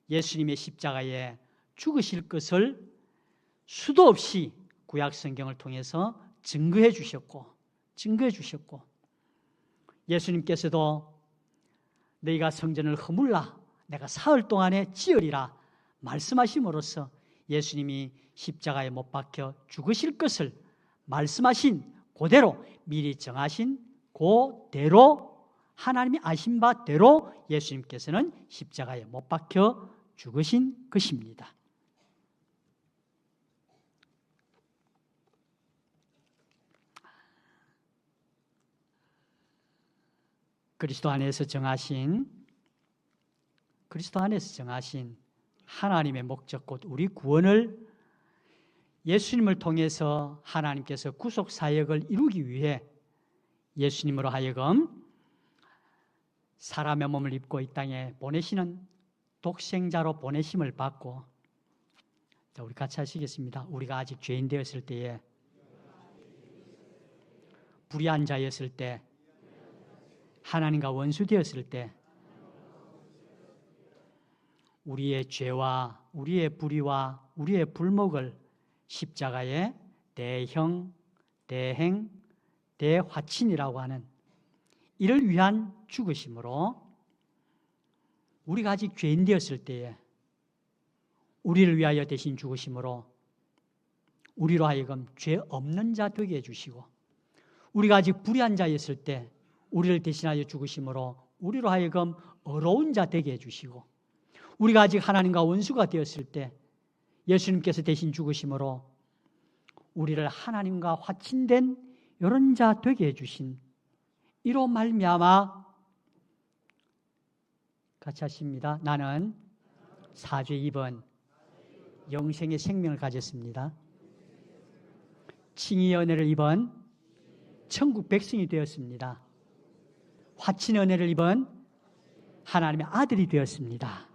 예수님의 십자가에 죽으실 것을 수도 없이 구약 성경을 통해서 증거해 주셨고 예수님께서도 너희가 성전을 허물라 내가 사흘 동안에 지으리라 말씀하심으로써 예수님이 십자가에 못 박혀 죽으실 것을 말씀하신 그대로, 미리 정하신 그대로, 하나님이 아신 바대로 예수님께서는 십자가에 못 박혀 죽으신 것입니다. 그리스도 안에서 정하신 하나님의 목적, 곧 우리 구원을 예수님을 통해서 하나님께서 구속 사역을 이루기 위해 예수님으로 하여금 사람의 몸을 입고 이 땅에 보내시는 독생자로 보내심을 받고, 자, 우리 같이 하시겠습니다. 우리가 아직 죄인 되었을 때에, 불의한 자였을 때, 하나님과 원수 되었을 때 우리의 죄와 우리의 불의와 우리의 불목을 십자가에 대형, 대행, 대화친이라고 하는 이를 위한 죽으심으로, 우리가 아직 죄인 되었을 때에 우리를 위하여 대신 죽으심으로 우리로 하여금 죄 없는 자 되게 해주시고, 우리가 아직 불의한 자였을 때 우리를 대신하여 죽으심으로 우리로 하여금 어려운 자 되게 해주시고, 우리가 아직 하나님과 원수가 되었을 때 예수님께서 대신 죽으심으로 우리를 하나님과 화친된 이런 자 되게 해주신, 이로 말미암아 같이 하십니다. 나는 사죄 입은 영생의 생명을 가졌습니다. 칭의의 은혜를 입은 천국 백성이 되었습니다. 화친의 은혜를 입은 하나님의 아들이 되었습니다.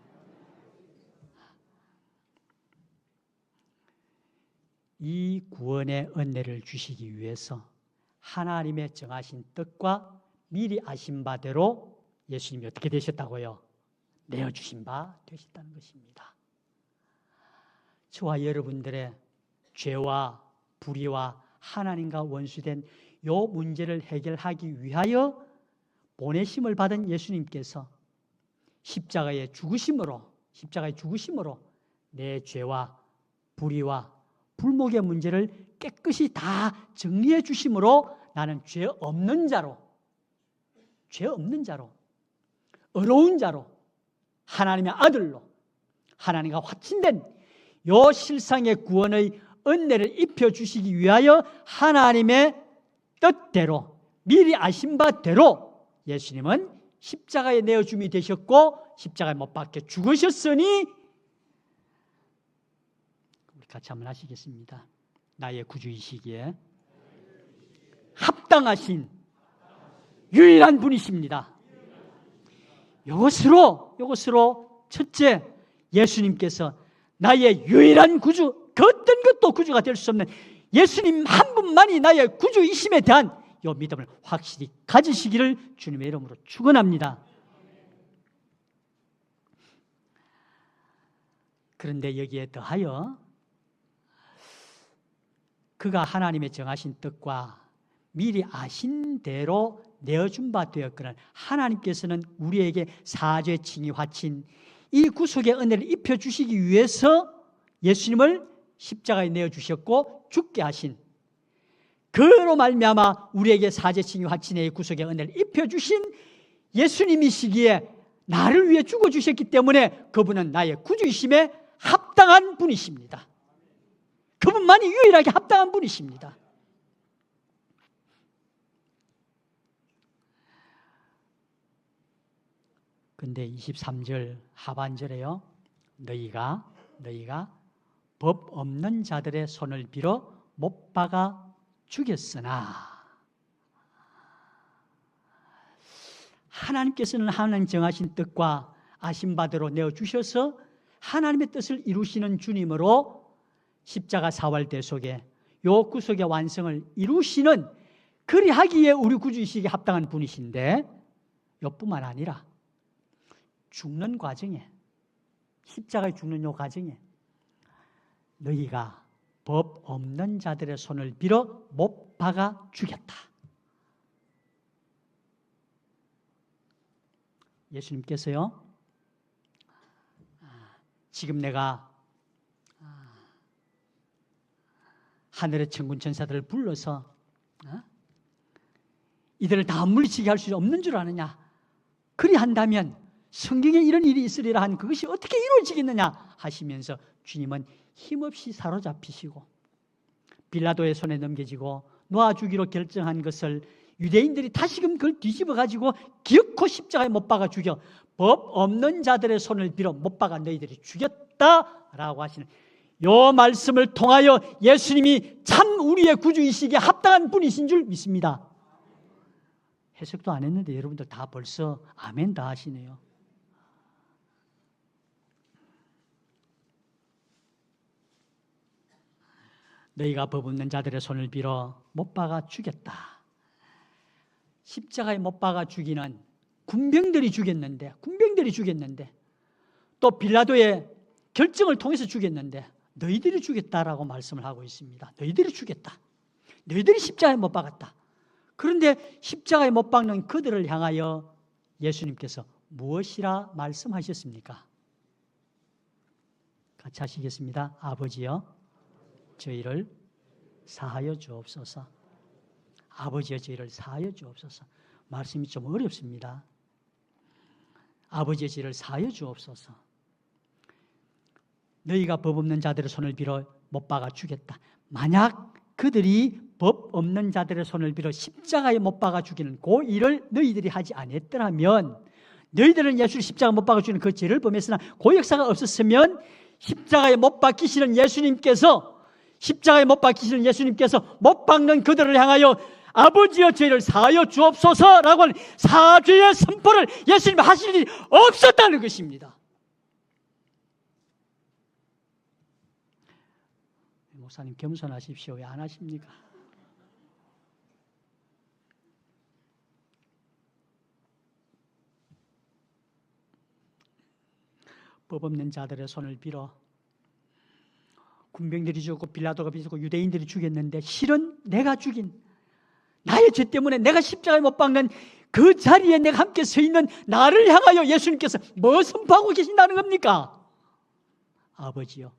이 구원의 은혜를 주시기 위해서 하나님의 정하신 뜻과 미리 아신 바대로 예수님이 어떻게 되셨다고요? 내어주신 바 되셨다는 것입니다. 저와 여러분들의 죄와 불의와 하나님과 원수된 이 문제를 해결하기 위하여 보내심을 받은 예수님께서 십자가의 죽으심으로 내 죄와 불의와 불목의 문제를 깨끗이 다 정리해 주심으로 나는 죄 없는 자로 의로운 자로 하나님의 아들로 하나님과 확신된 요 실상의 구원의 은혜를 입혀주시기 위하여 하나님의 뜻대로 미리 아신 바대로 예수님은 십자가에 내어줌이 되셨고 십자가에 못 박혀 죽으셨으니 우리 같이 한번 하시겠습니다. 나의 구주이시기에 합당하신 유일한 분이십니다. 이것으로 첫째, 예수님께서 나의 유일한 구주, 그 어떤 것도 구주가 될 수 없는 예수님 한 분만이 나의 구주이심에 대한 이 믿음을 확실히 가지시기를 주님의 이름으로 축원합니다. 그런데 여기에 더하여 그가 하나님의 정하신 뜻과 미리 아신 대로 내어준 바 되었거늘 하나님께서는 우리에게 사죄 칭의 화친 이 구속의 은혜를 입혀주시기 위해서 예수님을 십자가에 내어주셨고 죽게 하신, 그로 말미암아 우리에게 사죄 칭의 화친의 구속의 은혜를 입혀주신 예수님이시기에 나를 위해 죽어주셨기 때문에 그분은 나의 구주이심에 합당한 분이십니다. 그분만이 유일하게 합당한 분이십니다. 근데 23절 하반절에요, 너희가 법 없는 자들의 손을 빌어 못 박아 죽였으나, 하나님께서는 하나님 정하신 뜻과 아신 바대로 내어주셔서 하나님의 뜻을 이루시는 주님으로 십자가 사활대 속에 요 구속의 완성을 이루시는, 그리하기에 우리 구주이시기에 합당한 분이신데, 이뿐만 아니라 죽는 과정에, 십자가에 죽는 요 과정에 너희가 법 없는 자들의 손을 빌어 못 박아 죽였다. 예수님께서요, 지금 내가 하늘의 천군 천사들을 불러서 이들을 다 물리치게 할 수 없는 줄 아느냐, 그리한다면 성경에 이런 일이 있으리라 한 그것이 어떻게 이루어지겠느냐 하시면서 주님은 힘없이 사로잡히시고 빌라도의 손에 넘겨지고 놓아주기로 결정한 것을 유대인들이 다시금 그걸 뒤집어 가지고 기어코 십자가에 못 박아 죽여 법 없는 자들의 손을 빌어 못 박아 너희들이 죽였다라고 하시는 요 말씀을 통하여 예수님이 참 우리의 구주이시기에 합당한 분이신 줄 믿습니다. 해석도 안 했는데 여러분들 다 벌써 아멘 다 하시네요. 너희가 법 없는 자들의 손을 빌어 못 박아 죽였다. 십자가에 못 박아 죽이는 군병들이 죽였는데 또 빌라도의 결정을 통해서 죽였는데 너희들이 죽였다라고 말씀을 하고 있습니다. 너희들이 죽였다. 너희들이 십자가에 못 박았다. 그런데 십자가에 못 박는 그들을 향하여 예수님께서 무엇이라 말씀하셨습니까? 같이 하시겠습니다. 아버지여, 저희를 사하여 주옵소서. 아버지여, 저희를 사하여 주옵소서. 말씀이 좀 어렵습니다. 아버지여, 저희를 사하여 주옵소서. 너희가 법 없는 자들의 손을 빌어 못 박아 죽였다. 만약 그들이 법 없는 자들의 손을 빌어 십자가에 못 박아 죽이는 그 일을 너희들이 하지 않았더라면, 너희들은 예수를 십자가 못 박아 죽이는 그 죄를 범했으나 그 역사가 없었으면 십자가에 못 박히시는 예수님께서 못 박는 그들을 향하여 아버지여 죄를 사하여 주옵소서라고 하는 사죄의 선포를 예수님이 하실 일이 없었다는 것입니다. 목사님 겸손하십시오. 왜 안 하십니까? 법 없는 자들의 손을 빌어 군병들이 죽고 빌라도가 죽고 유대인들이 죽였는데 실은 내가 죽인 나의 죄 때문에 내가 십자가에 못 박는 그 자리에 내가 함께 서 있는 나를 향하여 예수님께서 뭐 선포하고 계신다는 겁니까? 아버지여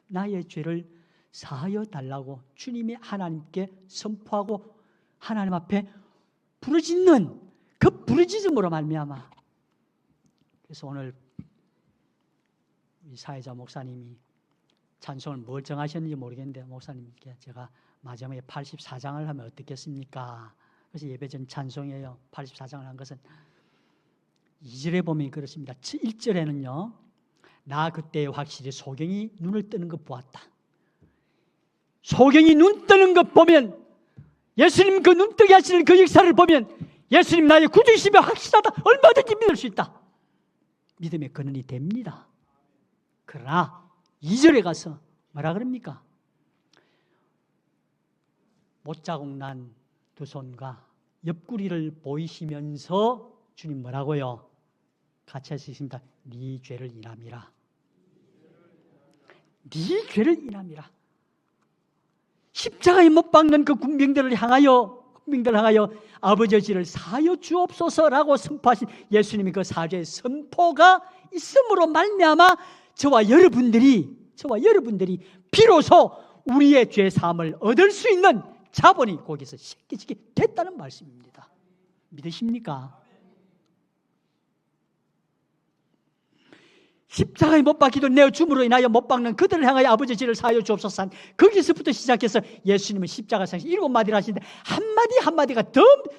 나의 죄를 사하여 달라고 주님이 하나님께 선포하고 하나님 앞에 부르짖는 그 부르짖음으로 말미암아. 그래서 오늘 이 사회자 목사님이 찬송을 뭘 정하셨는지 모르겠는데 목사님께 제가 마지막에 84장을 하면 어떻겠습니까? 그래서 예배전 찬송이에요. 84장을 한 것은 2절에 보면 그렇습니다. 1절에는요. 나 그때 확실히 소경이 눈을 뜨는 것 보았다. 소경이 눈 뜨는 것 보면 예수님 그 눈뜨게 하시는 그 역사를 보면 예수님 나의 구주이심이 확실하다. 얼마든지 믿을 수 있다. 믿음의 근원이 됩니다. 그러나 2절에 가서 뭐라 그럽니까? 못자국 난 두 손과 옆구리를 보이시면서 주님 뭐라고요? 같이 할 수 있습니다. 네 죄를 인함이라. 네 죄를 인함이라. 십자가에 못 박는 그 군병들을 향하여 아버지의 죄를 사하여 주옵소서라고 선포하신 예수님의 그 사죄의 선포가 있음으로 말미암아 저와 여러분들이 비로소 우리의 죄 사함을 얻을 수 있는 자본이 거기서 생기게 됐다는 말씀입니다. 믿으십니까? 십자가에 못 박히도 내 죽음으로 인하여 못 박는 그들을 향하여 아버지의 죄를 사하여 주옵소서 한 거기서부터 시작해서 예수님은 십자가상에서 7마디를 하시는데 한마디 한마디가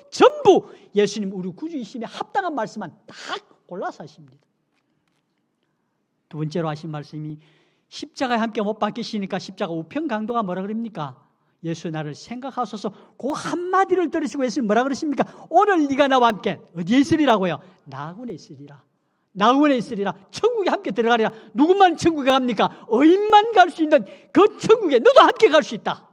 전부 예수님 우리 구주이심에 합당한 말씀만 딱 골라서 하십니다. 두 번째로 하신 말씀이 십자가에 함께 못 박히시니까 십자가 우편 강도가 뭐라 그럽니까? 예수 나를 생각하소서. 그 한마디를 들으시고 예수님 뭐라 그러십니까? 오늘 네가 나와 함께 어디에 있으리라고요? 나군에 있으리라. 나군에 있으리라. 천국에 함께 들어가리라. 누구만 천국에 갑니까? 의인만 갈 수 있는 그 천국에 너도 함께 갈 수 있다.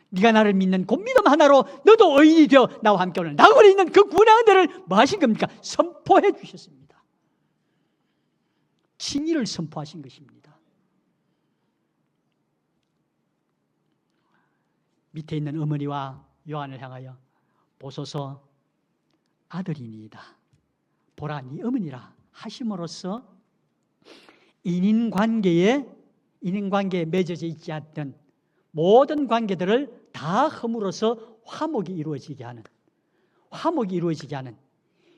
네가 나를 믿는 그 믿음 하나로 너도 의인이 되어 나와 함께 오늘 나군에 있는 그 구원의 은혜를 뭐 하신 겁니까? 선포해 주셨습니다. 칭의를 선포하신 것입니다. 밑에 있는 어머니와 요한을 향하여 보소서 아들이니이다. 보라 네 어머니라 하심으로써 인인관계에 맺어져 있지 않던 모든 관계들을 다 허물어서 화목이 이루어지게 하는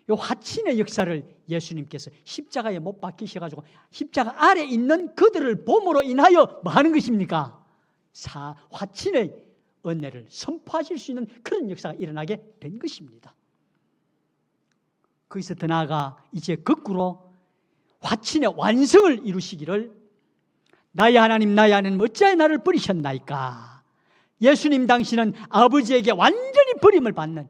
이 화친의 역사를 예수님께서 십자가에 못 박히셔가지고 십자가 아래 있는 그들을 봄으로 인하여 뭐 하는 것입니까? 화친의 은혜를 선포하실 수 있는 그런 역사가 일어나게 된 것입니다. 거기서 더 나아가 이제 거꾸로 화친의 완성을 이루시기를 나의 하나님 어찌하여 나를 버리셨나이까. 예수님 당신은 아버지에게 완전 버림을 받는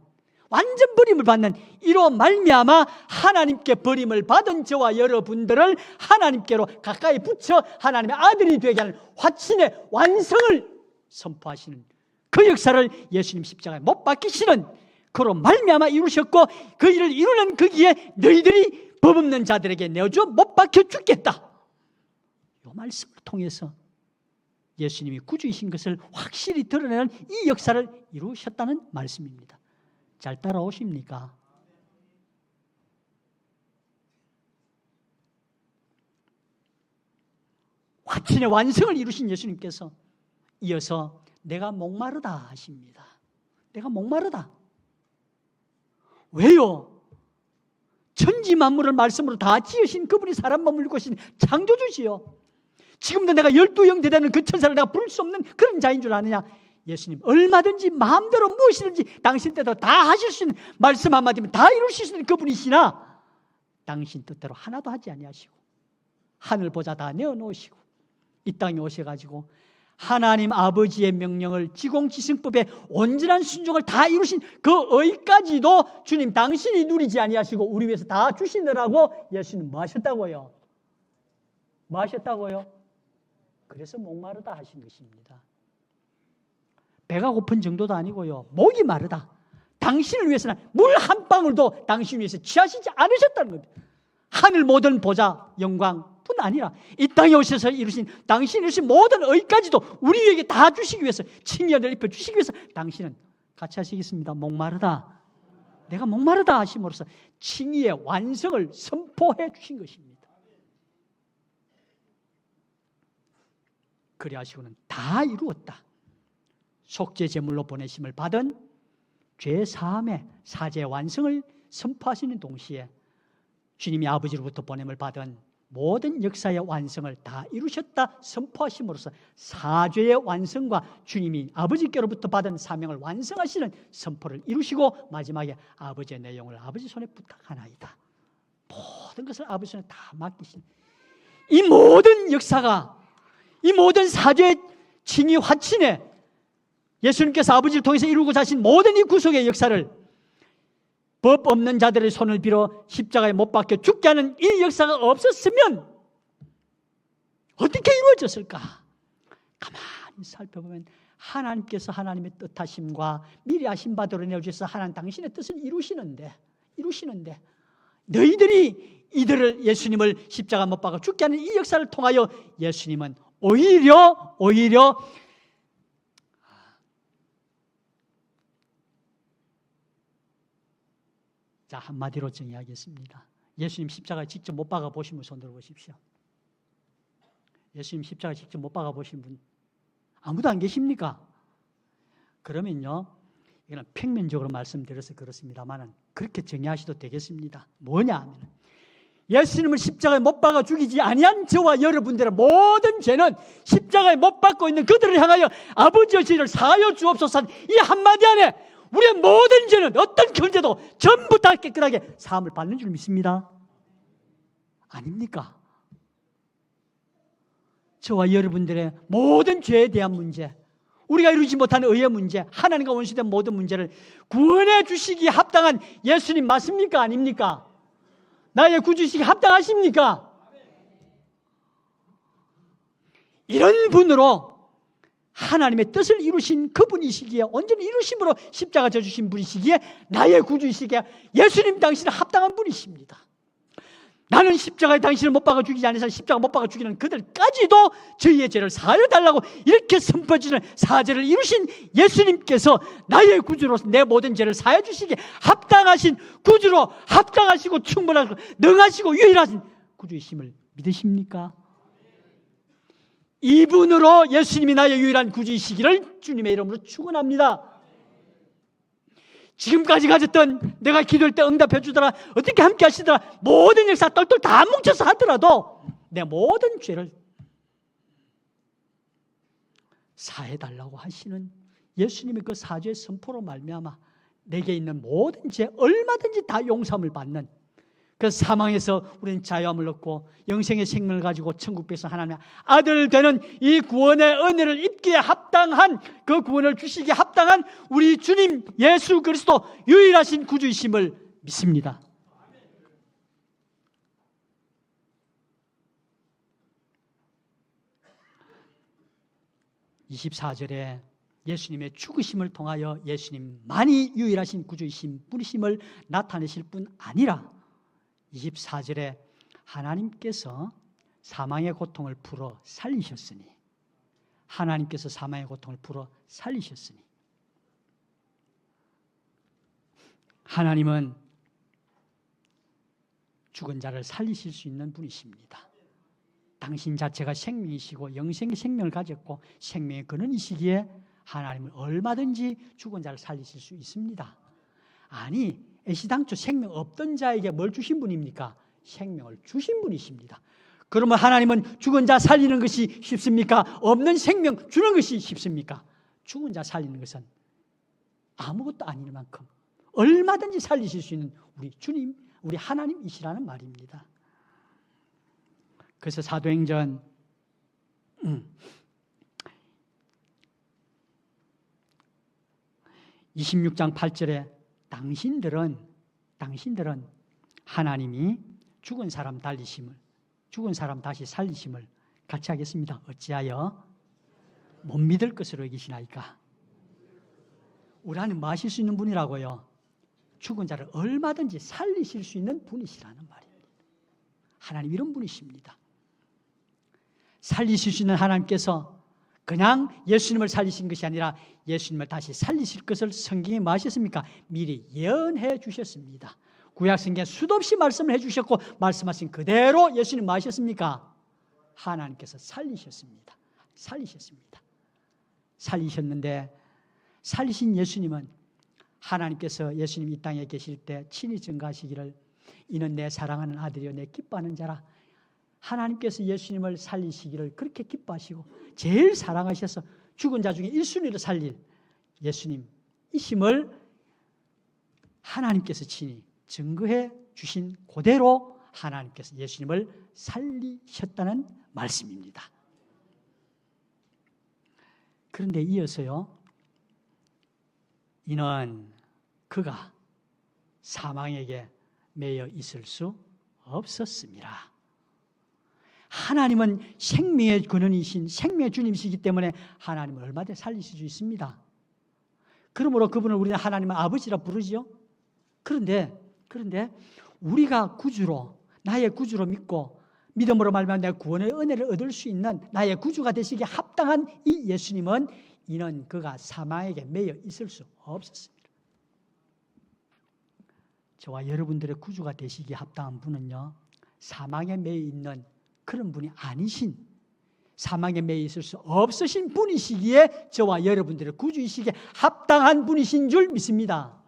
이로 말미암아 하나님께 버림을 받은 저와 여러분들을 하나님께로 가까이 붙여 하나님의 아들이 되게 하는 화친의 완성을 선포하시는 그 역사를 예수님 십자가에 못 박히시는 그로 말미암아 이루셨고 그 일을 이루는 거기에 너희들이 법 없는 자들에게 내어줘 못 박혀 죽겠다. 이 말씀을 통해서 예수님이 구주이신 것을 확실히 드러내는 이 역사를 이루셨다는 말씀입니다. 잘 따라오십니까? 화친의 완성을 이루신 예수님께서 이어서 내가 목마르다 하십니다. 내가 목마르다. 왜요? 천지 만물을 말씀으로 다 지으신 그분이 사람 몸을 입고 계신 창조주시요. 지금도 내가 12영 대되는 그 천사를 내가 부를 수 없는 그런 자인 줄 아느냐? 예수님 얼마든지 마음대로 무엇이든지 당신 뜻대로 다 하실 수 있는 말씀 한마디면 다 이루실 수 있는 그분이시나 당신 뜻대로 하나도 하지 아니하시고 하늘 보좌 다 내어놓으시고 이 땅에 오셔가지고 하나님 아버지의 명령을 지공지승법의 온전한 순종을 다 이루신 그 의까지도 주님 당신이 누리지 아니하시고 우리 위해서 다 주시느라고 예수님 뭐 하셨다고요? 뭐 하셨다고요? 그래서 목마르다 하신 것입니다. 배가 고픈 정도도 아니고요, 목이 마르다. 당신을 위해서는 물 한 방울도 당신 위해서 취하시지 않으셨다는 겁니다. 하늘 모든 보좌 영광뿐 아니라 이 땅에 오셔서 이루신 당신이 이루신 모든 의까지도 우리에게 다 주시기 위해서, 칭의를 입혀 주시기 위해서 당신은 같이 하시겠습니다. 목마르다, 내가 목마르다 하심으로써 칭의의 완성을 선포해 주신 것입니다. 그리 하시고는 다 이루었다, 속죄 제물로 보내심을 받은 죄 사함의 사죄 완성을 선포하시는 동시에 주님이 아버지로부터 보냄을 받은 모든 역사의 완성을 다 이루셨다 선포하심으로써 사죄의 완성과 주님이 아버지께로부터 받은 사명을 완성하시는 선포를 이루시고, 마지막에 아버지의 내용을 아버지 손에 부탁하나이다. 모든 것을 아버지 손에 다 맡기신 이 모든 역사가, 이 모든 사죄의 칭의 화친에 예수님께서 아버지를 통해서 이루고자 하신 모든 이 구속의 역사를 법 없는 자들의 손을 빌어 십자가에 못 박혀 죽게 하는 이 역사가 없었으면 어떻게 이루어졌을까? 가만히 살펴보면 하나님께서 하나님의 뜻하심과 미리 하신 바대로 내어주셔서 하나님 당신의 뜻을 이루시는데 너희들이 이들을, 예수님을 십자가 못 박아 죽게 하는 이 역사를 통하여 예수님은 오히려 자, 한마디로 정의하겠습니다. 예수님 십자가에 직접 못 박아 보신 분 손 들어 보십시오. 예수님 십자가에 직접 못 박아 보신 분 아무도 안 계십니까? 그러면요, 이거는 평면적으로 말씀드려서 그렇습니다만 그렇게 정의하셔도 되겠습니다. 뭐냐 하면 예수님을 십자가에 못 박아 죽이지 아니한 저와 여러분들의 모든 죄는 십자가에 못 박고 있는 그들을 향하여 아버지의 죄를 사하여 주옵소서 이 한마디 안에 우리의 모든 죄는, 어떤 존재도 전부 다 깨끗하게 사함을 받는 줄 믿습니다. 아닙니까? 저와 여러분들의 모든 죄에 대한 문제, 우리가 이루지 못하는 의의 문제, 하나님과 원수된 모든 문제를 구원해 주시기에 합당한 예수님 맞습니까? 아닙니까? 나의 구주시기에 합당하십니까? 이런 분으로 하나님의 뜻을 이루신 그분이시기에, 온전히 이루심으로 십자가 져주신 분이시기에 나의 구주이시기에 예수님 당신은 합당한 분이십니다. 나는 십자가에 당신을 못 박아 죽이지 않으사 십자가 못 박아 죽이는 그들까지도 저희의 죄를 사하여 달라고 이렇게 선포해주는 사죄를 이루신 예수님께서 나의 구주로서 내 모든 죄를 사하여 주시기에 합당하신 구주로, 합당하시고 충분하고 능하시고 유일하신 구주이심을 믿으십니까? 이분으로 예수님이 나의 유일한 구주이시기를 주님의 이름으로 축원합니다. 지금까지 가졌던, 내가 기도할 때 응답해 주더라, 어떻게 함께 하시더라, 모든 역사 똘똘 다 뭉쳐서 하더라도 내 모든 죄를 사해달라고 하시는 예수님의 그 사죄의 선포로 말미암아 내게 있는 모든 죄 얼마든지 다 용서함을 받는, 그 사망에서 우리는 자유함을 얻고 영생의 생명을 가지고 천국에서 하나님의 아들 되는 이 구원의 은혜를 입기에 합당한, 그 구원을 주시기에 합당한 우리 주님 예수 그리스도 유일하신 구주이심을 믿습니다. (24절에) 예수님의 죽으심을 통하여 예수님만이 유일하신 구주이신 분이심을 나타내실 뿐 아니라 24절에 하나님께서 사망의 고통을 풀어 살리셨으니, 하나님께서 사망의 고통을 풀어 살리셨으니, 하나님은 죽은 자를 살리실 수 있는 분이십니다. 당신 자체가 생명이시고 영생의 생명을 가졌고 생명의 근원이시기에 하나님은 얼마든지 죽은 자를 살리실 수 있습니다. 아니, 애시당초 생명 없던 자에게 뭘 주신 분입니까? 생명을 주신 분이십니다. 그러면 하나님은 죽은 자 살리는 것이 쉽습니까? 없는 생명 주는 것이 쉽습니까? 죽은 자 살리는 것은 아무것도 아닌 만큼 얼마든지 살리실 수 있는 우리 주님, 우리 하나님이시라는 말입니다. 그래서 사도행전 26장 8절에 당신들은 하나님이 죽은 사람 다시 살리심을 같이 하겠습니다. 어찌하여 못 믿을 것으로 여기시나이까? 우리 하나님 뭐 하실 수 있는 분이라고요? 죽은 자를 얼마든지 살리실 수 있는 분이시라는 말입니다. 하나님 이런 분이십니다. 살리실 수 있는 하나님께서 그냥 예수님을 살리신 것이 아니라 예수님을 다시 살리실 것을 성경에 뭐 하셨습니까? 미리 예언해 주셨습니다. 구약성경에 수도 없이 말씀을 해주셨고 말씀하신 그대로 예수님 뭐 하셨습니까? 하나님께서 살리셨습니다. 살리셨는데 살리신 예수님은 하나님께서 예수님 이 땅에 계실 때 친히 증거하시기를 이는 내 사랑하는 아들이요 내 기뻐하는 자라. 하나님께서 예수님을 살리시기를 그렇게 기뻐하시고 제일 사랑하셔서 죽은 자 중에 1순위로 살릴 예수님이심을 하나님께서 친히 증거해 주신 그대로 하나님께서 예수님을 살리셨다는 말씀입니다. 그런데 이어서요, 이는 그가 사망에게 매여 있을 수 없었습니다. 하나님은 생명의 근원이신 생명의 주님이시기 때문에 하나님을 얼마든지 살리실 수 있습니다. 그러므로 그분을 우리는 하나님의 아버지라 부르지요. 그런데 우리가 구주로 나의 구주로 믿고 믿음으로 말미암아 내가 구원의 은혜를 얻을 수 있는 나의 구주가 되시기에 합당한 이 예수님은 이는 그가 사망에게 매여 있을 수 없었습니다. 저와 여러분들의 구주가 되시기에 합당한 분은요, 사망에 매여 있는 그런 분이 아니신, 사망에 매여 있을 수 없으신 분이시기에 저와 여러분들의 구주이시기에 합당한 분이신 줄 믿습니다.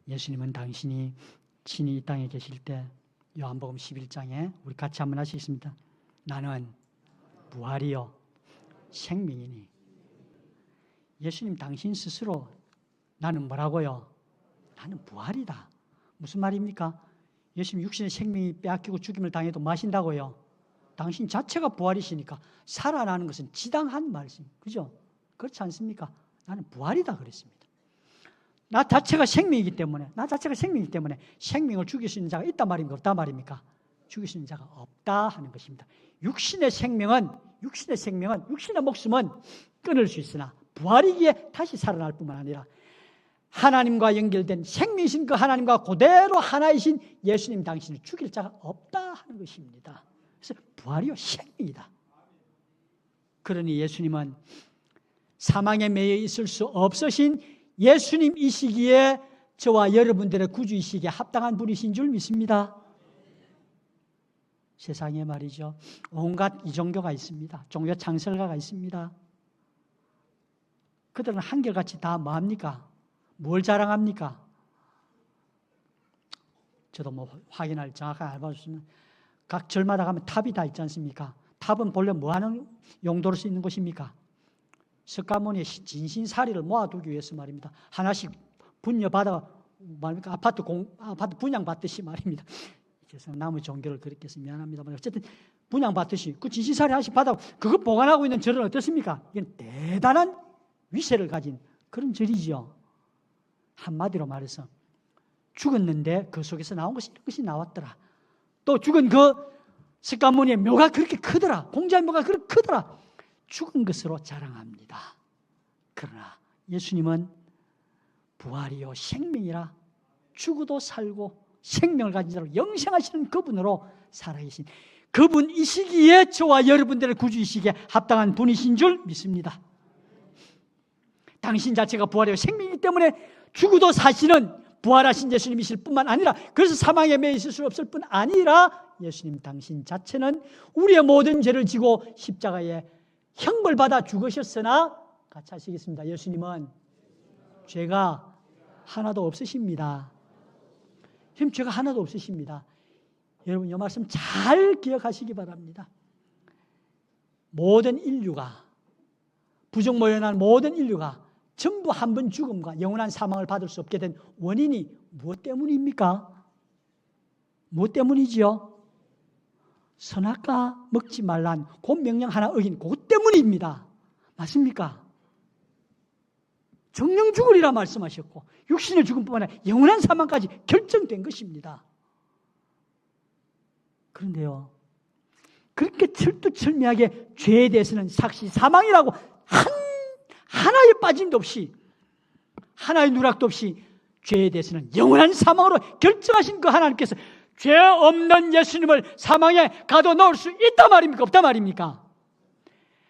예수님은 당신이 친히 이 땅에 계실 때 요한복음 11장에 우리 같이 한번 하시겠습니다. 나는 부활이요 생명이니. 예수님 당신 스스로 나는 뭐라고요? 나는 부활이다. 무슨 말입니까? 예수님 육신의 생명이 빼앗기고 죽임을 당해도 마신다고요? 당신 자체가 부활이시니까 살아나는 것은 지당한 말씀, 그죠? 그렇지 않습니까? 나는 부활이다 그랬습니다. 나 자체가 생명이기 때문에 생명을 죽일 수 있는 자가 있단 말입니까? 없단 말입니까? 죽일 수 있는 자가 없다 하는 것입니다. 육신의 목숨은 끊을 수 있으나 부활이기에 다시 살아날 뿐만 아니라 하나님과 연결된 생명이신 그 하나님과 그대로 하나이신 예수님 당신을 죽일 자가 없다 하는 것입니다. 그래서 부활이요 생명이다. 그러니 예수님은 사망에 매여 있을 수 없으신 예수님이시기에 저와 여러분들의 구주이시기에 합당한 분이신 줄 믿습니다. 세상에 말이죠, 온갖 이종교가 있습니다. 종교 창설가가 있습니다. 그들은 한결같이 다 뭐합니까? 뭘 자랑합니까? 저도 뭐 확인할 정확하게 알아보시면 각 절마다 가면 탑이 다 있지 않습니까? 탑은 본래 뭐 하는 용도로 쓰이는 곳입니까? 석가모니의 진신사리를 모아두기 위해서 말입니다. 하나씩 분여받아 말입니까? 아파트 분양받듯이 말입니다. 그래서 남의 종교를 그렇게 해서 미안합니다만 어쨌든 분양받듯이 그 진신사리 하나씩 받아 그거 보관하고 있는 절은 어떻습니까? 이건 대단한 위세를 가진 그런 절이지요. 한마디로 말해서 죽었는데 그 속에서 나온 것이 이런 것이 나왔더라. 또 죽은 그 석가모니의 묘가 그렇게 크더라. 공자의 묘가 그렇게 크더라. 죽은 것으로 자랑합니다. 그러나 예수님은 부활이요 생명이라 죽어도 살고 생명을 가진 자로 영생하시는 그분으로 살아계신 그분이시기에 저와 여러분들의 구주이시기에 합당한 분이신 줄 믿습니다. 당신 자체가 부활이요 생명이기 때문에 죽어도 사시는 부활하신 예수님이실 뿐만 아니라 그래서 사망에 매여 있을 수 없을 뿐 아니라 예수님 당신 자체는 우리의 모든 죄를 지고 십자가에 형벌받아 죽으셨으나 같이 하시겠습니다. 예수님은 죄가 하나도 없으십니다. 예수님 죄가 하나도 없으십니다. 여러분 이 말씀 잘 기억하시기 바랍니다. 모든 인류가 부정모연한 모든 인류가 전부 한 번 죽음과 영원한 사망을 받을 수 없게 된 원인이 무엇 때문입니까? 무엇 때문이지요? 선악과 먹지 말란 그 명령 하나 어긴 그것 때문입니다. 맞습니까? 정령 죽으리라 말씀하셨고 육신의 죽음뿐만 아니라 영원한 사망까지 결정된 것입니다. 그런데요, 그렇게 철두철미하게 죄에 대해서는 삭시 사망이라고 하나의 빠짐도 없이, 하나의 누락도 없이 죄에 대해서는 영원한 사망으로 결정하신 그 하나님께서 죄 없는 예수님을 사망에 가둬놓을 수 있단 말입니까? 없단 말입니까?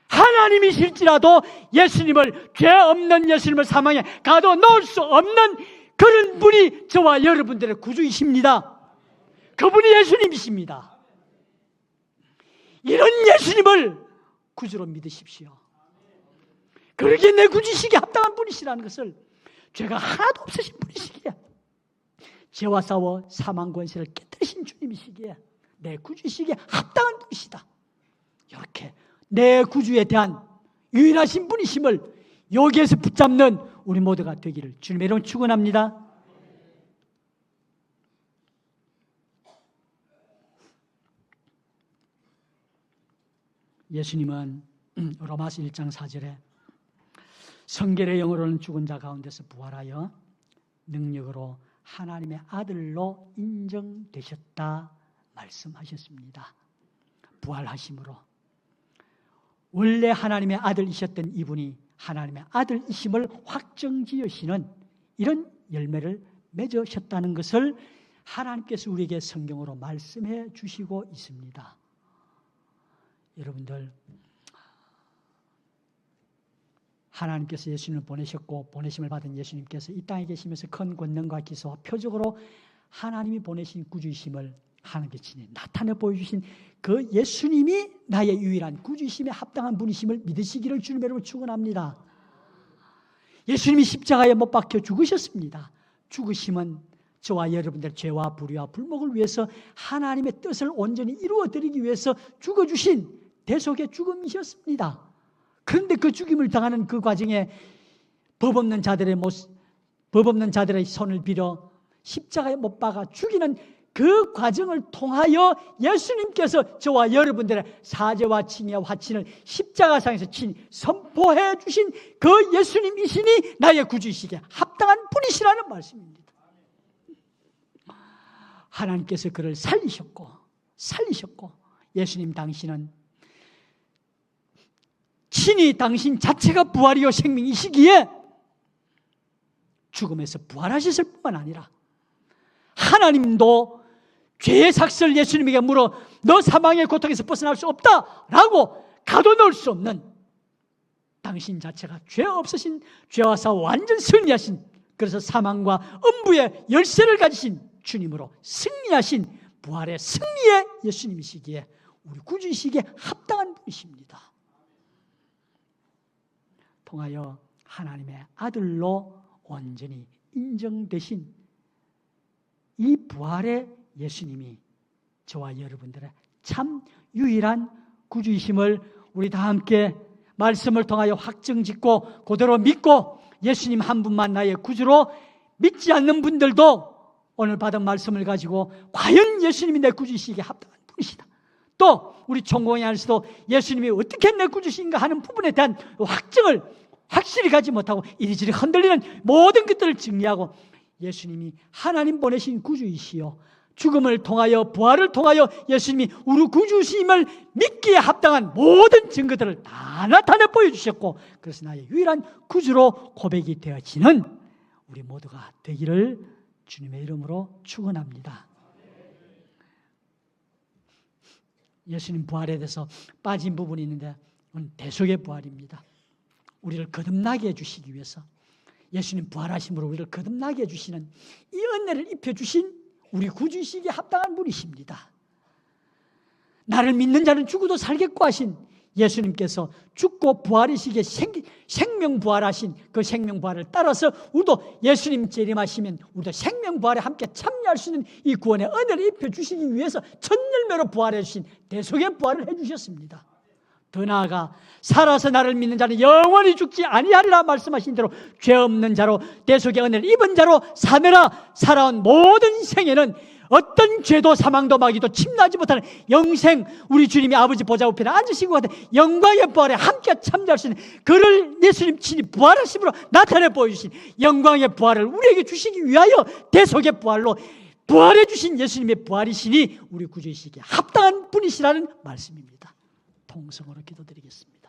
하나님이실지라도 예수님을, 죄 없는 예수님을 사망에 가둬놓을 수 없는 그런 분이 저와 여러분들의 구주이십니다. 그분이 예수님이십니다. 이런 예수님을 구주로 믿으십시오. 그러기에 내 구주시기에 합당한 분이시라는 것을, 죄가 하나도 없으신 분이시기에, 죄와 싸워 사망 권세를 깨뜨리신 주님이시기에 내 구주시기에 합당한 분이시다. 이렇게 내 구주에 대한 유일하신 분이심을 여기에서 붙잡는 우리 모두가 되기를 주님의 이름으로 축원합니다. 예수님은 로마서 1장 4절에 성결의 영으로는 죽은 자 가운데서 부활하여 능력으로 하나님의 아들로 인정되셨다 말씀하셨습니다. 부활하심으로 원래 하나님의 아들이셨던 이분이 하나님의 아들이심을 확정지으시는 이런 열매를 맺으셨다는 것을 하나님께서 우리에게 성경으로 말씀해 주시고 있습니다. 여러분들, 하나님께서 예수님을 보내셨고 보내심을 받은 예수님께서 이 땅에 계시면서 큰 권능과 기사와 표적으로 하나님이 보내신 구주이심을 하나님께 친히 나타내 보여주신 그 예수님이 나의 유일한 구주이심에 합당한 분이심을 믿으시기를 주님의 이름으로 축원합니다. 예수님이 십자가에 못 박혀 죽으셨습니다. 죽으심은 저와 여러분들의 죄와 불의와 불목을 위해서 하나님의 뜻을 온전히 이루어드리기 위해서 죽어주신 대속의 죽음이셨습니다. 그런데 그 죽임을 당하는 그 과정에 법 없는 자들의 손을 빌어 십자가에 못 박아 죽이는 그 과정을 통하여 예수님께서 저와 여러분들의 사죄와 칭의와 화친을 십자가상에서 친히 선포해 주신 그 예수님이시니 나의 구주이시기에 합당한 분이시라는 말씀입니다. 하나님께서 그를 살리셨고 예수님 당신은 친히 당신 자체가 부활이요 생명이시기에 죽음에서 부활하셨을 뿐만 아니라 하나님도 죄의 삭슬 예수님에게 물어 너 사망의 고통에서 벗어날 수 없다라고 가둬놓을 수 없는 당신 자체가 죄 없으신, 죄와 싸워 완전 승리하신, 그래서 사망과 음부의 열쇠를 가지신 주님으로 승리하신 부활의 승리의 예수님이시기에 우리 구주이시기에 합당한 분이십니다. 통하여 하나님의 아들로 온전히 인정되신 이 부활의 예수님이 저와 여러분들의 참 유일한 구주이심을 우리 다 함께 말씀을 통하여 확정짓고 그대로 믿고 예수님 한 분만 나의 구주로 믿지 않는 분들도 오늘 받은 말씀을 가지고 과연 예수님이 내 구주이시기에 합당한 분이시다, 또 우리 총공회 안에서도 예수님이 어떻게 내 구주신가 하는 부분에 대한 확증을 확실히 가지 못하고 이리저리 흔들리는 모든 것들을 정리하고 예수님이 하나님 보내신 구주이시요 죽음을 통하여 부활을 통하여 예수님이 우리 구주심을 믿기에 합당한 모든 증거들을 다 나타내 보여주셨고, 그래서 나의 유일한 구주로 고백이 되어지는 우리 모두가 되기를 주님의 이름으로 축원합니다. 예수님 부활에 대해서 빠진 부분이 있는데 오늘 대속의 부활입니다. 우리를 거듭나게 해주시기 위해서 예수님 부활하심으로 우리를 거듭나게 해주시는 이 은혜를 입혀주신 우리 구주이시기에 합당한 분이십니다. 나를 믿는 자는 죽어도 살겠고 하신 예수님께서 죽고 부활이시기에 생명부활하신 그 생명부활을 따라서 우리도 예수님 재림하시면 우리도 생명부활에 함께 참여할 수 있는 이 구원의 은혜를 입혀주시기 위해서 첫열매로 부활해 주신 대속의 부활을 해주셨습니다. 더 나아가 살아서 나를 믿는 자는 영원히 죽지 아니하리라 말씀하신 대로 죄 없는 자로 대속의 은혜를 입은 자로 사느라 살아온 모든 생애는 어떤 죄도 사망도 마귀도 침노하지 못하는 영생, 우리 주님이 아버지 보좌 우편에 앉으신 것 같은 영광의 부활에 함께 참여할 수 있는 그를 예수님 친히 부활하심으로 나타내 보여주신 영광의 부활을 우리에게 주시기 위하여 대속의 부활로 부활해 주신 예수님의 부활이시니 우리 구주이시기에 합당한 분이시라는 말씀입니다. 통성으로 기도드리겠습니다.